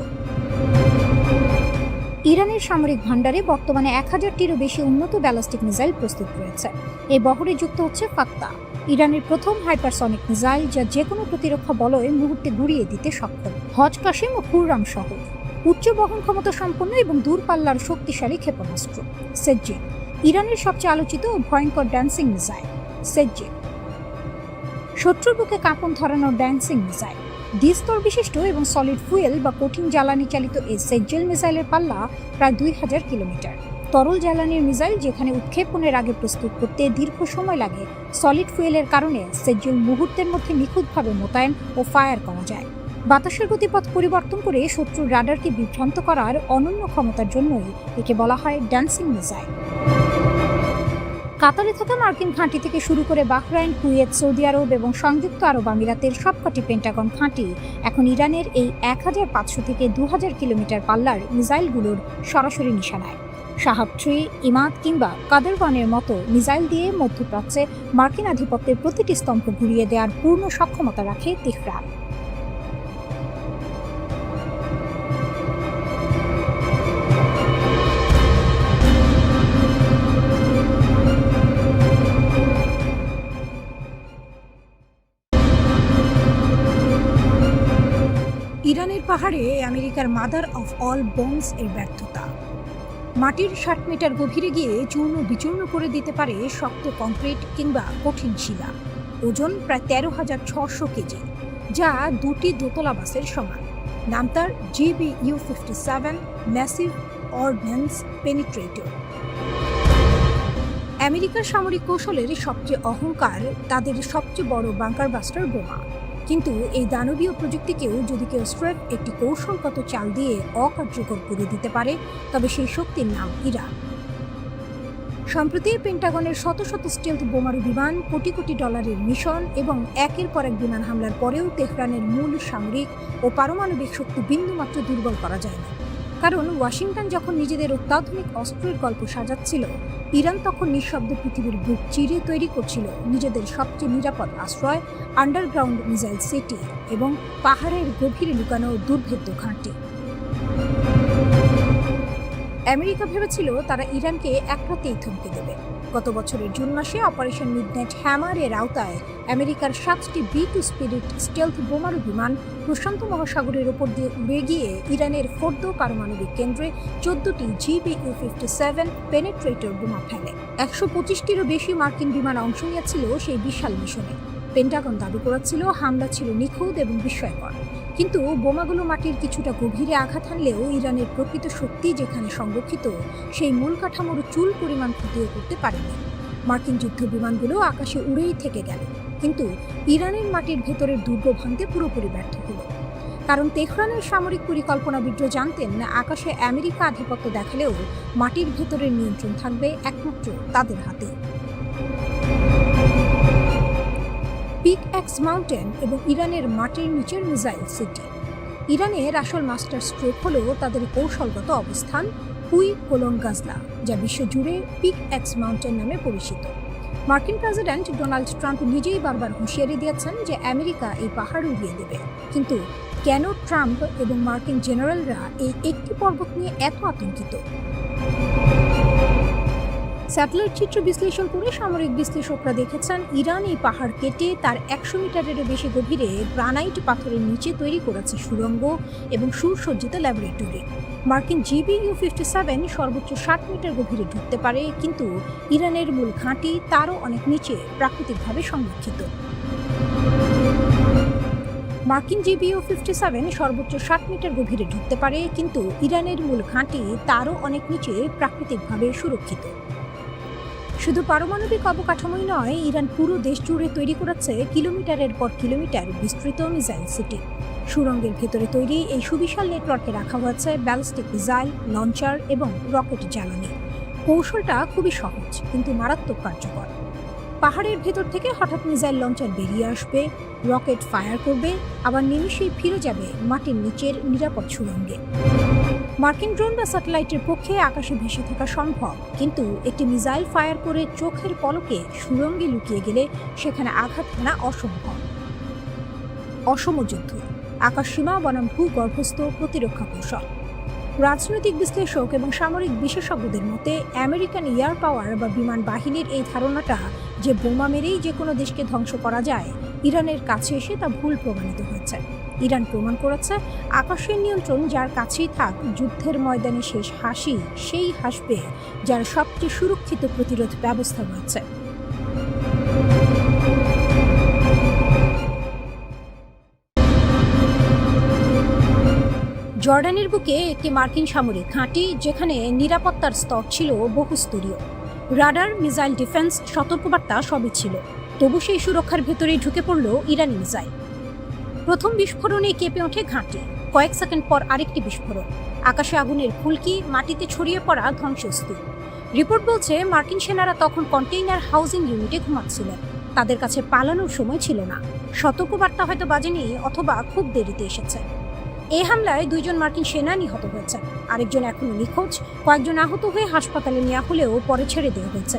ইরানের সামরিক ভান্ডারে বর্তমানে 1000টিরও বেশি উন্নত ব্যালিস্টিক মিসাইল প্রস্তুত রয়েছে। এই বহরে যুক্ত হচ্ছে ফাত্তা, ইরানের প্রথম হাইপারসনিক মিসাইল, যা যে কোনো প্রতিরক্ষা বলয় মুহূর্তে গুড়িয়ে দিতে সক্ষম। হজ কাসিম ও খুররাম সহ উচ্চ বহন ক্ষমতা সম্পন্ন এবং দূরপাল্লার শক্তিশালী ক্ষেপণাস্ত্র। সেজ্জি, ইরানের সবচেয়ে আলোচিত ও ভয়ঙ্কর ড্যান্সিং মিসাইল। সেজ্জি শত্রুর বুকে কাঁপন ধরানোর ড্যান্সিং মিসাইল। দ্বিস্তর বিশিষ্ট এবং সলিড ফুয়েল বা কঠিন জ্বালানি চালিত এই সেজ্জেল মিসাইলের পাল্লা প্রায় 2000 কিলোমিটার। তরল জ্বালানির মিসাইল যেখানে উৎক্ষেপণের আগে প্রস্তুত করতে দীর্ঘ সময় লাগে, সলিড ফুয়েলের কারণে সেজ্জেল মুহূর্তের মধ্যে নিখুঁতভাবে মোতায়েন ও ফায়ার করা যায়। বাতাসের গতিপথ পরিবর্তন করে শত্রুর রাডারকে বিভ্রান্ত করার অনন্য ক্ষমতার জন্যই একে বলা হয় ড্যান্সিং মিসাইল। কাতারে থাকা মার্কিন ঘাঁটি থেকে শুরু করে বাহরাইন, কুয়েত, সৌদি আরব এবং সংযুক্ত আরব আমিরাতের সবকটি পেন্টাগন ঘাঁটি এখন ইরানের এই 1500 থেকে 2000 কিলোমিটার পাল্লার মিসাইলগুলোর সরাসরি নিশানায়। শাহাব 3, ইমাদ কিংবা কাদের-1-এর মতো মিসাইল দিয়ে মধ্যপ্রাচ্যে মার্কিন আধিপত্যের প্রতিটি স্তম্ভ ঘুরিয়ে দেওয়ার পূর্ণ সক্ষমতা রাখে তেহরান। ইরানের পাহাড়ে আমেরিকার মাদার অফ অল বম্বস এর ব্যর্থতা। মাটির 60 মিটার গভীরে গিয়ে চূর্ণ বিচূর্ণ করে দিতে পারে শক্ত কংক্রিট কিংবা কঠিন শিলা। ওজন প্রায় 13,600 কেজি, যা 2টি দোতলা বাসের সমান। নাম তার GBU-57 ম্যাসিভ অর্ডিন্যান্স পেনিট্রেটর। আমেরিকার সামরিক কৌশলের সবচেয়ে অহংকার তাদের সবচেয়ে বড় বাংকার বাস্টার বোমা। কিন্তু এই দানবীয় প্রযুক্তিকেও যদি কেউ স্রেফ একটি কৌশলগত চাল দিয়ে অকার্যকর করে দিতে পারে, তবে সেই শক্তির নাম ইরান। সম্প্রতি পেন্টাগনের শত শত স্টেলথ বোমারু বিমান, কোটি কোটি ডলারের মিশন এবং একের পর এক বিমান হামলার পরেও তেহরানের মূল সামরিক ও পারমাণবিক শক্তি বিন্দুমাত্র দুর্বল করা যায়নি। কারণ ওয়াশিংটন যখন নিজেদের অত্যাধুনিক অস্ত্রের গল্প সাজাচ্ছিল, ইরান তখন নিঃশব্দে পৃথিবীর বুক চিরে তৈরি করছিল নিজেদের সবচেয়ে নিরাপদ আশ্রয়, আন্ডারগ্রাউন্ড মিসাইল সিটি এবং পাহাড়ের গভীরে লুকানো দুর্ভেদ্য ঘাঁটি। আমেরিকা ভেবেছিল তারা ইরানকে এক রাতেই থমকে দেবে। গত বছরের জুন মাসে অপারেশন মিডনাইট হ্যামার এর আওতায় আমেরিকার 7টি B-2 স্পিরিট স্টেলথ বোমারু বিমান প্রশান্ত মহাসাগরের উপর দিয়ে উড়ে গিয়ে ইরানের ফোর্দো পারমাণবিক কেন্দ্রে 14টি GBU-57 পেনিট্রেটর বোমা ফেলে। 125টিরও বেশি মার্কিন বিমান অংশ নিয়েছিল সেই বিশাল মিশনে। পেন্টাগন দাবি করেছিল হামলা ছিল নিখুঁত এবং বিস্ময়কর, কিন্তু বোমাগুলো মাটির কিছুটা গভীরে আঘাত হানলেও ইরানের প্রকৃত শক্তি যেখানে সংরক্ষিত, সেই মূল কাঠামোর চুল পরিমাণ ক্ষতিও করতে পারেনি। মার্কিন যুদ্ধ বিমানগুলো আকাশে উড়েই থেকে গেল, কিন্তু ইরানের মাটির ভেতরের দুর্গ ভাঙতে পুরোপুরি ব্যর্থ হল। কারণ তেহরানের সামরিক পরিকল্পনাবিদ জানতেন না, আকাশে আমেরিকা আধিপত্য দেখালেও মাটির ভেতরের নিয়ন্ত্রণ থাকবে একমাত্র তাদের হাতে। পিকঅ্যাক্স মাউন্টেন এবং ইরানের মাটির নিচের মিসাইল সিটি। ইরানের আসল মাস্টার স্ট্রোক হল তাদের কৌশলগত অবস্থান কুই-কোলন-গাজলা, যা বিশ্বজুড়ে পিকঅ্যাক্স মাউন্টেন নামে পরিচিত। মার্কিন প্রেসিডেন্ট ডোনাল্ড ট্রাম্প নিজেই বারবার হুঁশিয়ারি দিয়েছেন যে আমেরিকা এই পাহাড় উড়িয়ে দেবে। কিন্তু কেন ট্রাম্প এবং মার্কিন জেনারেলরা এই একটি পর্বত নিয়ে এত আতঙ্কিত? স্যাটেলাইট চিত্র বিশ্লেষণ করে সামরিক বিশ্লেষকরা দেখেছেন ইরান এই পাহাড় কেটে তার 100 মিটারেরও বেশি গভীরে গ্রানাইট পাথরের নিচে তৈরি করেছে সুড়ঙ্গ এবং সুসজ্জিত ল্যাবরেটরি। মার্কিন GBU-57 সর্বোচ্চ 60 মিটার গভীরে ঢুকতে পারে, কিন্তু ইরানের মূল ঘাঁটি তারও অনেক নিচে প্রাকৃতিকভাবে সংরক্ষিত। মার্কিন GBU-57 সর্বোচ্চ 60 মিটার গভীরে ঢুকতে পারে, কিন্তু ইরানের মূল ঘাঁটি তারও অনেক নিচে প্রাকৃতিকভাবে সুরক্ষিত। শুধু পারমাণবিক অবকাঠামোই নয়, ইরান পুরো দেশ জুড়ে তৈরি করেছে কিলোমিটারের পর কিলোমিটার বিস্তৃত মিসাইল সিটি। সুড়ঙ্গের ভেতরে তৈরি এই সুবিশাল নেটওয়ার্কে রাখা হয়েছে ব্যালিস্টিক মিসাইল, লঞ্চার এবং রকেট জ্বালানি। কৌশলটা খুবই সহজ কিন্তু মারাত্মক কার্যকর। পাহাড়ের ভেতর থেকে হঠাৎ মিসাইল লঞ্চার বেরিয়ে আসবে, রকেট ফায়ার করবে, আবার নিমিষেই ফিরে যাবে মাটির নিচের নিরাপদ সুড়ঙ্গে। মার্কিন ড্রোন বা স্যাটেলাইটের পক্ষে আকাশে ভেসে থাকা সম্ভব, কিন্তু একটি মিসাইল ফায়ার করে চোখের পলকে সুড়ঙ্গে লুকিয়ে গেলে সেখানে আঘাত হানা অসম্ভব। অসম যুদ্ধ, আকাশসীমা বনাম ভূগর্ভস্থ প্রতিরক্ষা কৌশল। রাজনৈতিক বিশ্লেষক এবং সামরিক বিশেষজ্ঞদের মতে আমেরিকান এয়ার পাওয়ার বা বিমান বাহিনীর এই ধারণাটা যে বোমা মেরেই যে কোনো দেশকে ধ্বংস করা যায়, ইরানের কাছে এসে তা ভুল প্রমাণিত হয়েছে। ইরান প্রমাণ করেছে আকাশের নিয়ন্ত্রণ যার কাছেই থাক, যুদ্ধের ময়দানে শেষ হাসি সেই হাসবে যার সবচেয়ে সুরক্ষিত প্রতিরোধ ব্যবস্থা রয়েছে। জর্ডানের বুকে একটি মার্কিন সামরিক ঘাঁটি, যেখানে নিরাপত্তার স্তর ছিল বহুস্তরীয়। রাডার, মিসাইল ডিফেন্স, সতর্কবার্তা সবই ছিল। তবু সেই সুরক্ষার ভেতরে ঢুকে পড়ল ইরানি মিসাইল। প্রথম বিস্ফোরণে কেঁপে ওঠে ঘাঁটি, কয়েক সেকেন্ড পর আরেকটি বিস্ফোরণ, আকাশে আগুনের ফুলকি, মাটিতে ছড়িয়ে পড়া ধ্বংসস্তূপ। রিপোর্ট বলছে মার্কিন সেনারা তখন কন্টেইনার হাউজিং ইউনিটে ঘুমাচ্ছিলেন। তাদের কাছে পালানোর সময় ছিল না। সতর্কবার্তা হয়তো বাজেনি, অথবা খুব দেরিতে এসেছে। এই হামলায় 2 জন মার্কিন সেনা নিহত হয়েছে, আরেকজন এখনো নিখোঁজ। কয়েকজন আহত হয়ে হাসপাতালে নেওয়া হলেও পরে ছেড়ে দেওয়া হয়েছে।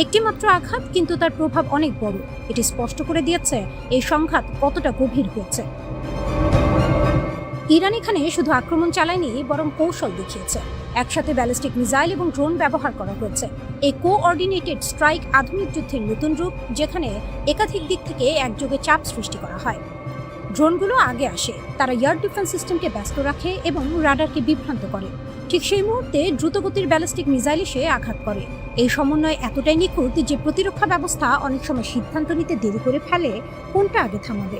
একটি মাত্র আঘাত, কিন্তু তার প্রভাব অনেক বড়। এটি স্পষ্ট করে দিয়েছে এই সংঘাত কতটা গভীর হয়েছে। ইরান এখানে শুধু আক্রমণ চালায়নি, বরং কৌশল দেখিয়েছে। একসাথে ব্যালিস্টিক মিসাইল এবং ড্রোন ব্যবহার করা হয়েছে। এই কোঅর্ডিনেটেড স্ট্রাইক আধুনিক যুদ্ধের নতুন রূপ, যেখানে একাধিক দিক থেকে একযোগে চাপ সৃষ্টি করা হয়। ড্রোনগুলো আগে আসে, তারা এয়ার ডিফেন্স সিস্টেমকে ব্যস্ত রাখে এবং রাডারকে বিভ্রান্ত করে। ঠিক সেই মুহূর্তে দ্রুতগতির ব্যালিস্টিক মিসাইল এসে আঘাত করে। এই সমন্বয় এতটাই নিখুঁত যে প্রতিরক্ষা ব্যবস্থা অনেক সময় সিদ্ধান্ত নিতে দেরি করে ফেলে কোনটা আগে থামাবে।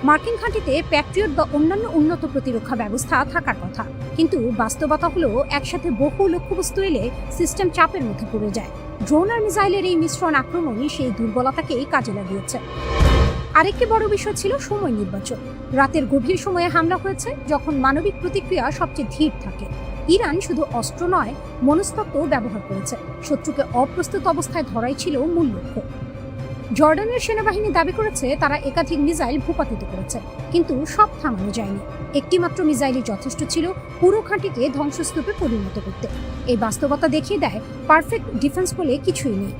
মার্কিন ঘাঁটিতে প্যাট্রিয়ট বা অন্যান্য উন্নত প্রতিরক্ষা ব্যবস্থা থাকার কথা, কিন্তু বাস্তবতা হলো একসাথে বহু লক্ষ্যবস্তু এলে সিস্টেম চাপের মধ্যে পড়ে যায়। ড্রোন আর মিসাইলের এই মিশ্রণ আক্রমণই সেই দুর্বলতাকেই কাজে লাগিয়েছে। আরেকটি বড় বিষয় ছিল সময় নির্বাচন। রাতের গভীর সময়ে হামলা হয়েছে, যখন মানবিক প্রতিক্রিয়া সবচেয়ে ধীর থাকে। ইরান শুধু অস্ত্র নয়, মনস্তত্ত্ব ব্যবহার করেছে। শত্রুকে অপ্রস্তুত অবস্থায় ধরাই ছিল মূল লক্ষ্য। জর্ডানের সেনাবাহিনী দাবি করেছে তারা একাধিক মিসাইল ভূপাতিত করেছে, কিন্তু সব থামানো যায়নি। একটি মাত্র মিসাইলই যথেষ্ট ছিল পুরো ঘাঁটিকে ধ্বংসস্তূপে পরিণত করতে। এই বাস্তবতা দেখিয়ে দেয় পারফেক্ট ডিফেন্স বলে কিছুই নেই।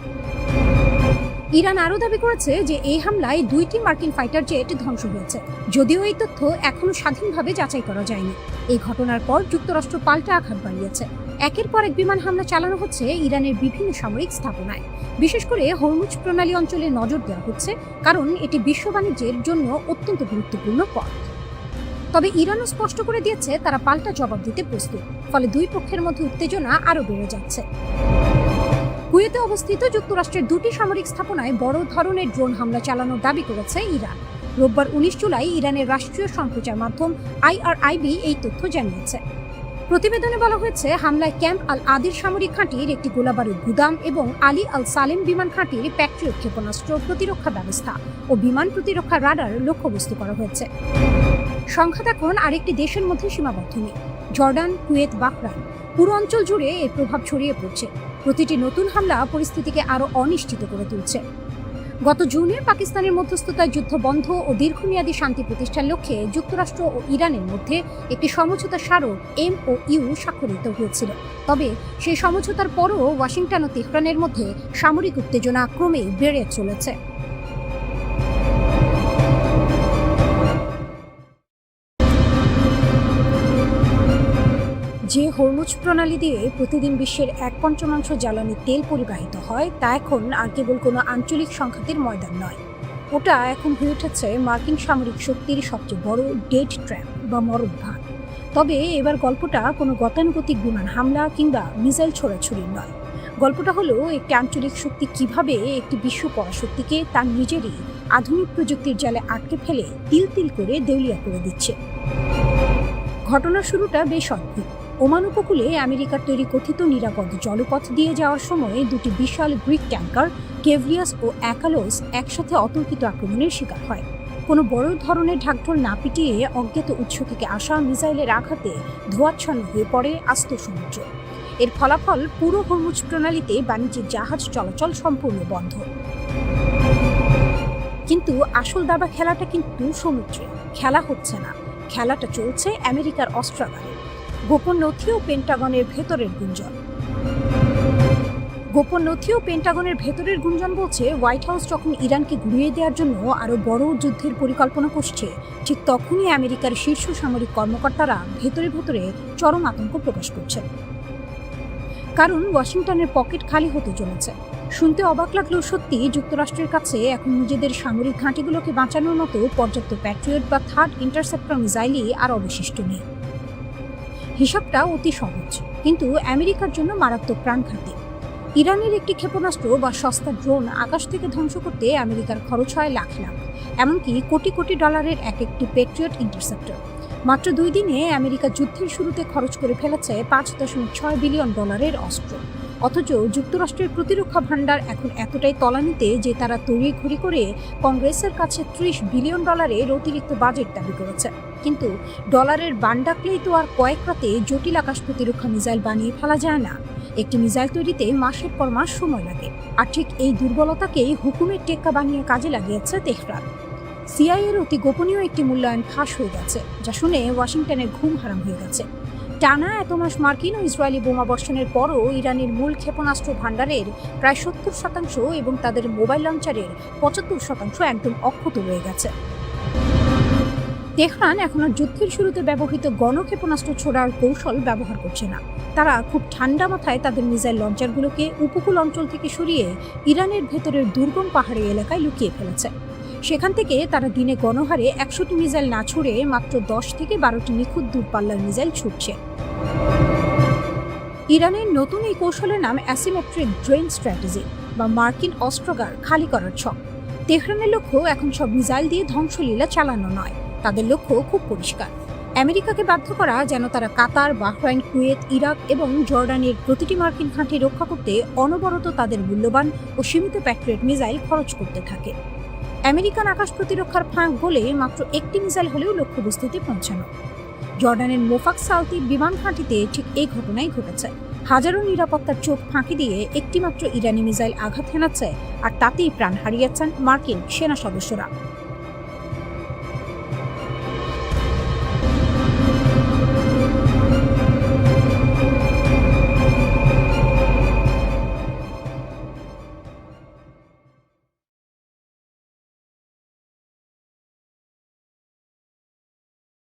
ইরান আরও দাবি করেছে যে এই হামলায় 2টি মার্কিন ফাইটার জেট ধ্বংস হয়েছে, যদিও এই তথ্য এখনো স্বাধীনভাবে যাচাই করা যায়নি। এই ঘটনার পর যুক্তরাষ্ট্র পাল্টা আঘাত বাড়িয়েছে। একের পর এক বিমান হামলা চালানো হচ্ছে ইরানের বিভিন্ন সামরিক স্থাপনায়। বিশেষ করে হরমুজ প্রণালী অঞ্চলে নজর দেওয়া হচ্ছে, কারণ এটি বিশ্ব বাণিজ্যের জন্য অত্যন্ত গুরুত্বপূর্ণ পথ। তবে ইরানও স্পষ্ট করে দিয়েছে তারা পাল্টা জবাব দিতে প্রস্তুত। ফলে দুই পক্ষের মধ্যে উত্তেজনা আরও বেড়ে যাচ্ছে। কুয়েতে অবস্থিত যুক্তরাষ্ট্রের 2টি সামরিক স্থাপনায় বড় ধরনের ড্রোন হামলা চালানোর দাবি করেছে ইরান। রোববার 19 জুলাই ইরানের রাষ্ট্রীয় সম্প্রচার মাধ্যম IRIB এই তথ্য জানিয়েছে। প্রতিবেদনে বলা হয়েছে হামলায় ক্যাম্প আল আদির সামরিক ঘাঁটির একটি গোলাবারুদ গুদাম এবং আলী আল সালেম বিমান ঘাঁটির প্যাট্রিয়ট ক্ষেপণাস্ত্র প্রতিরক্ষা ব্যবস্থা ও বিমান প্রতিরক্ষা রাডার লক্ষ্যবস্তু করা হয়েছে। সংঘাত এখন আরেকটি দেশের মধ্যে সীমাবদ্ধ নেই। জর্ডান, কুয়েত, বাহরাইন, পুরো অঞ্চল জুড়ে এর প্রভাব ছড়িয়ে পড়ছে। প্রতিটি নতুন হামলা পরিস্থিতিকে আরও অনিশ্চিত করে তুলছে। গত জুনে পাকিস্তানের মধ্যস্থতায় যুদ্ধ বন্ধ ও দীর্ঘমেয়াদী শান্তি প্রতিষ্ঠার লক্ষ্যে যুক্তরাষ্ট্র ও ইরানের মধ্যে একটি সমঝোতা স্মারক MOU স্বাক্ষরিত হয়েছিল। তবে সেই সমঝোতার পরও ওয়াশিংটন ও তেহরানের মধ্যে সামরিক উত্তেজনা ক্রমেই বেড়ে চলেছে। যে হরমুজ প্রণালী দিয়ে প্রতিদিন বিশ্বের 1/5 জ্বালানি তেল পরিবাহিত হয়, তা এখন আর কেবল কোনো আঞ্চলিক সংঘাতের ময়দান নয়। ওটা এখন হয়ে উঠেছে মার্কিন সামরিক শক্তির সবচেয়ে বড় ডেড ট্র্যাপ বা মরণভাগ। তবে এবার গল্পটা কোনো গতানুগতিক বিমান হামলা কিংবা মিসাইল ছোড়াছুড়ির নয়। গল্পটা হলো একটি আঞ্চলিক শক্তি কিভাবে একটি বিশ্ব পরাশক্তিকে তার নিজেরই আধুনিক প্রযুক্তির জালে আটকে ফেলে তিল তিল করে দেউলিয়া করে দিচ্ছে। ঘটনার শুরুটা বেশ অদ্ভুত। ওমান উপকূলে আমেরিকার তৈরি কথিত নিরাপদ জলপথ দিয়ে যাওয়ার সময় 2টি বিশাল গ্রিক ট্যাঙ্কার কেভলিয়াস ও অ্যাকালোস একসাথে অতর্কিত আক্রমণের শিকার হয়। কোনো বড় ধরনের ঢাকঢোল না পিটিয়ে অজ্ঞাত উৎস থেকে আসা মিসাইলের আঘাতে ধোঁয়াচ্ছন্ন হয়ে পড়ে আস্ত সমুদ্র। এর ফলাফল পুরো হরমুজ প্রণালীতে বাণিজ্যিক জাহাজ চলাচল সম্পূর্ণ বন্ধ। কিন্তু আসল দাবা খেলাটা কিন্তু সমুদ্রে খেলা হচ্ছে না, খেলাটা চলছে আমেরিকার অস্ত্রাগারে। গোপন নথি ও পেন্টাগনের ভেতরের গুঞ্জন বলছে, হোয়াইট হাউস যখন ইরানকে ঘুরিয়ে দেওয়ার জন্য আরো বড় যুদ্ধের পরিকল্পনা করছে, ঠিক তখনই আমেরিকার শীর্ষ সামরিক কর্মকর্তারা ভেতরে ভেতরে চরম আতঙ্ক প্রকাশ করছেন। কারণ ওয়াশিংটনের পকেট খালি হতে চলেছে। শুনতে অবাক লাগলেও সত্যি, যুক্তরাষ্ট্রের কাছে এখন নিজেদের সামরিক ঘাঁটিগুলোকে বাঁচানোর মতো পর্যাপ্ত প্যাট্রিয়ট বা থার্ড ইন্টারসেপ্টর মিসাইলই আর অবশিষ্ট নেই। হিসাবটা অতি সহজ, কিন্তু আমেরিকার জন্য মারাত্মক প্রাণঘাতী। ইরানের একটি ক্ষেপণাস্ত্র বা সস্তা ড্রোন আকাশ থেকে ধ্বংস করতে আমেরিকার খরচ হয় লাখ লাখ, এমনকি কোটি কোটি ডলারের এক একটি প্যাট্রিয়ট ইন্টারসেপ্টর। মাত্র 2 দিনে আমেরিকা যুদ্ধের শুরুতে খরচ করে ফেলেছে $5.6 বিলিয়ন অস্ত্র। অথচ যুক্তরাষ্ট্রের প্রতিরক্ষা ভাণ্ডার এখন এতটাই তলানিতে যে তারা তড়িঘড়ি করে কংগ্রেসের কাছে $30 বিলিয়ন অতিরিক্ত বাজেট দাবি করেছে। কিন্তু ডলারের বান ডাকলেই তো আর কয়েক রাতে জটিল আকাশ প্রতিরক্ষা মিসাইল বানিয়ে ফেলা যায় না। একটি মিসাইল তৈরিতে মাসের পর মাস সময় লাগে। আর ঠিক এই দুর্বলতাকেই হুকুমের টেক্কা বানিয়ে কাজে লাগিয়েছে তেহরান। সিআইএর অতি গোপনীয় একটি মূল্যায়ন ফাঁস হয়ে গেছে, যা শুনে ওয়াশিংটনের ঘুম হারাম হয়ে গেছে। টানা এত মাস মার্কিন ও ইসরায়েলি বোমা বর্ষণের পরও ইরানের মূল ক্ষেপণাস্ত্র ভাণ্ডারের প্রায় 70% এবং তাদের মোবাইল লঞ্চারের 75% একদম অক্ষত রয়ে গেছে। তেহরান এখন আর যুদ্ধের শুরুতে ব্যবহৃত গণক্ষেপণাস্ত্র ছোড়ার কৌশল ব্যবহার করছে না। তারা খুব ঠান্ডা মাথায় তাদের মিসাইল লঞ্চারগুলোকে উপকূল অঞ্চল থেকে সরিয়ে ইরানের ভেতরের দুর্গম পাহাড়ি এলাকায় লুকিয়ে ফেলেছে। সেখান থেকে তারা দিনে গণহারে 100টি মিসাইল না ছুড়ে মাত্র 10 থেকে 12টি নিখুঁত দূরপাল্লার মিসাইল ছুটছে। ইরানের নতুন এই কৌশলের নাম অ্যাসিমেট্রিক ড্রেন স্ট্র্যাটেজি বা মার্কিন অস্ত্রাগার খালি করার ছক। তেহরানের লক্ষ্য এখন সব মিসাইল দিয়ে ধ্বংসলীলা চালানো নয়, তাদের লক্ষ্য খুব পরিষ্কার, আমেরিকাকে বাধ্য করা যেন তারা কাতার, বাহরাইন, কুয়েত, ইরাক এবং জর্ডানের প্রতিটি মার্কিন ঘাঁটি রক্ষা করতে অনবরত তাদের মূল্যবান ও সীমিত প্যাট্রিয়ট মিসাইল খরচ করতে থাকে। আমেরিকান আকাশ প্রতিরক্ষার ফাঁক বলে মাত্র একটি মিসাইল হলেও লক্ষ্যবস্তুতে পৌঁছানো। জর্ডানের মোফাক সালতি বিমান ঘাঁটিতে ঠিক এই ঘটনাই ঘটেছে। হাজারো নিরাপত্তার চোখ ফাঁকি দিয়ে একটি মাত্র ইরানি মিসাইল আঘাত হেনাচ্ছে, আর তাতেই প্রাণ হারিয়েছেন মার্কিন সেনা সদস্যরা।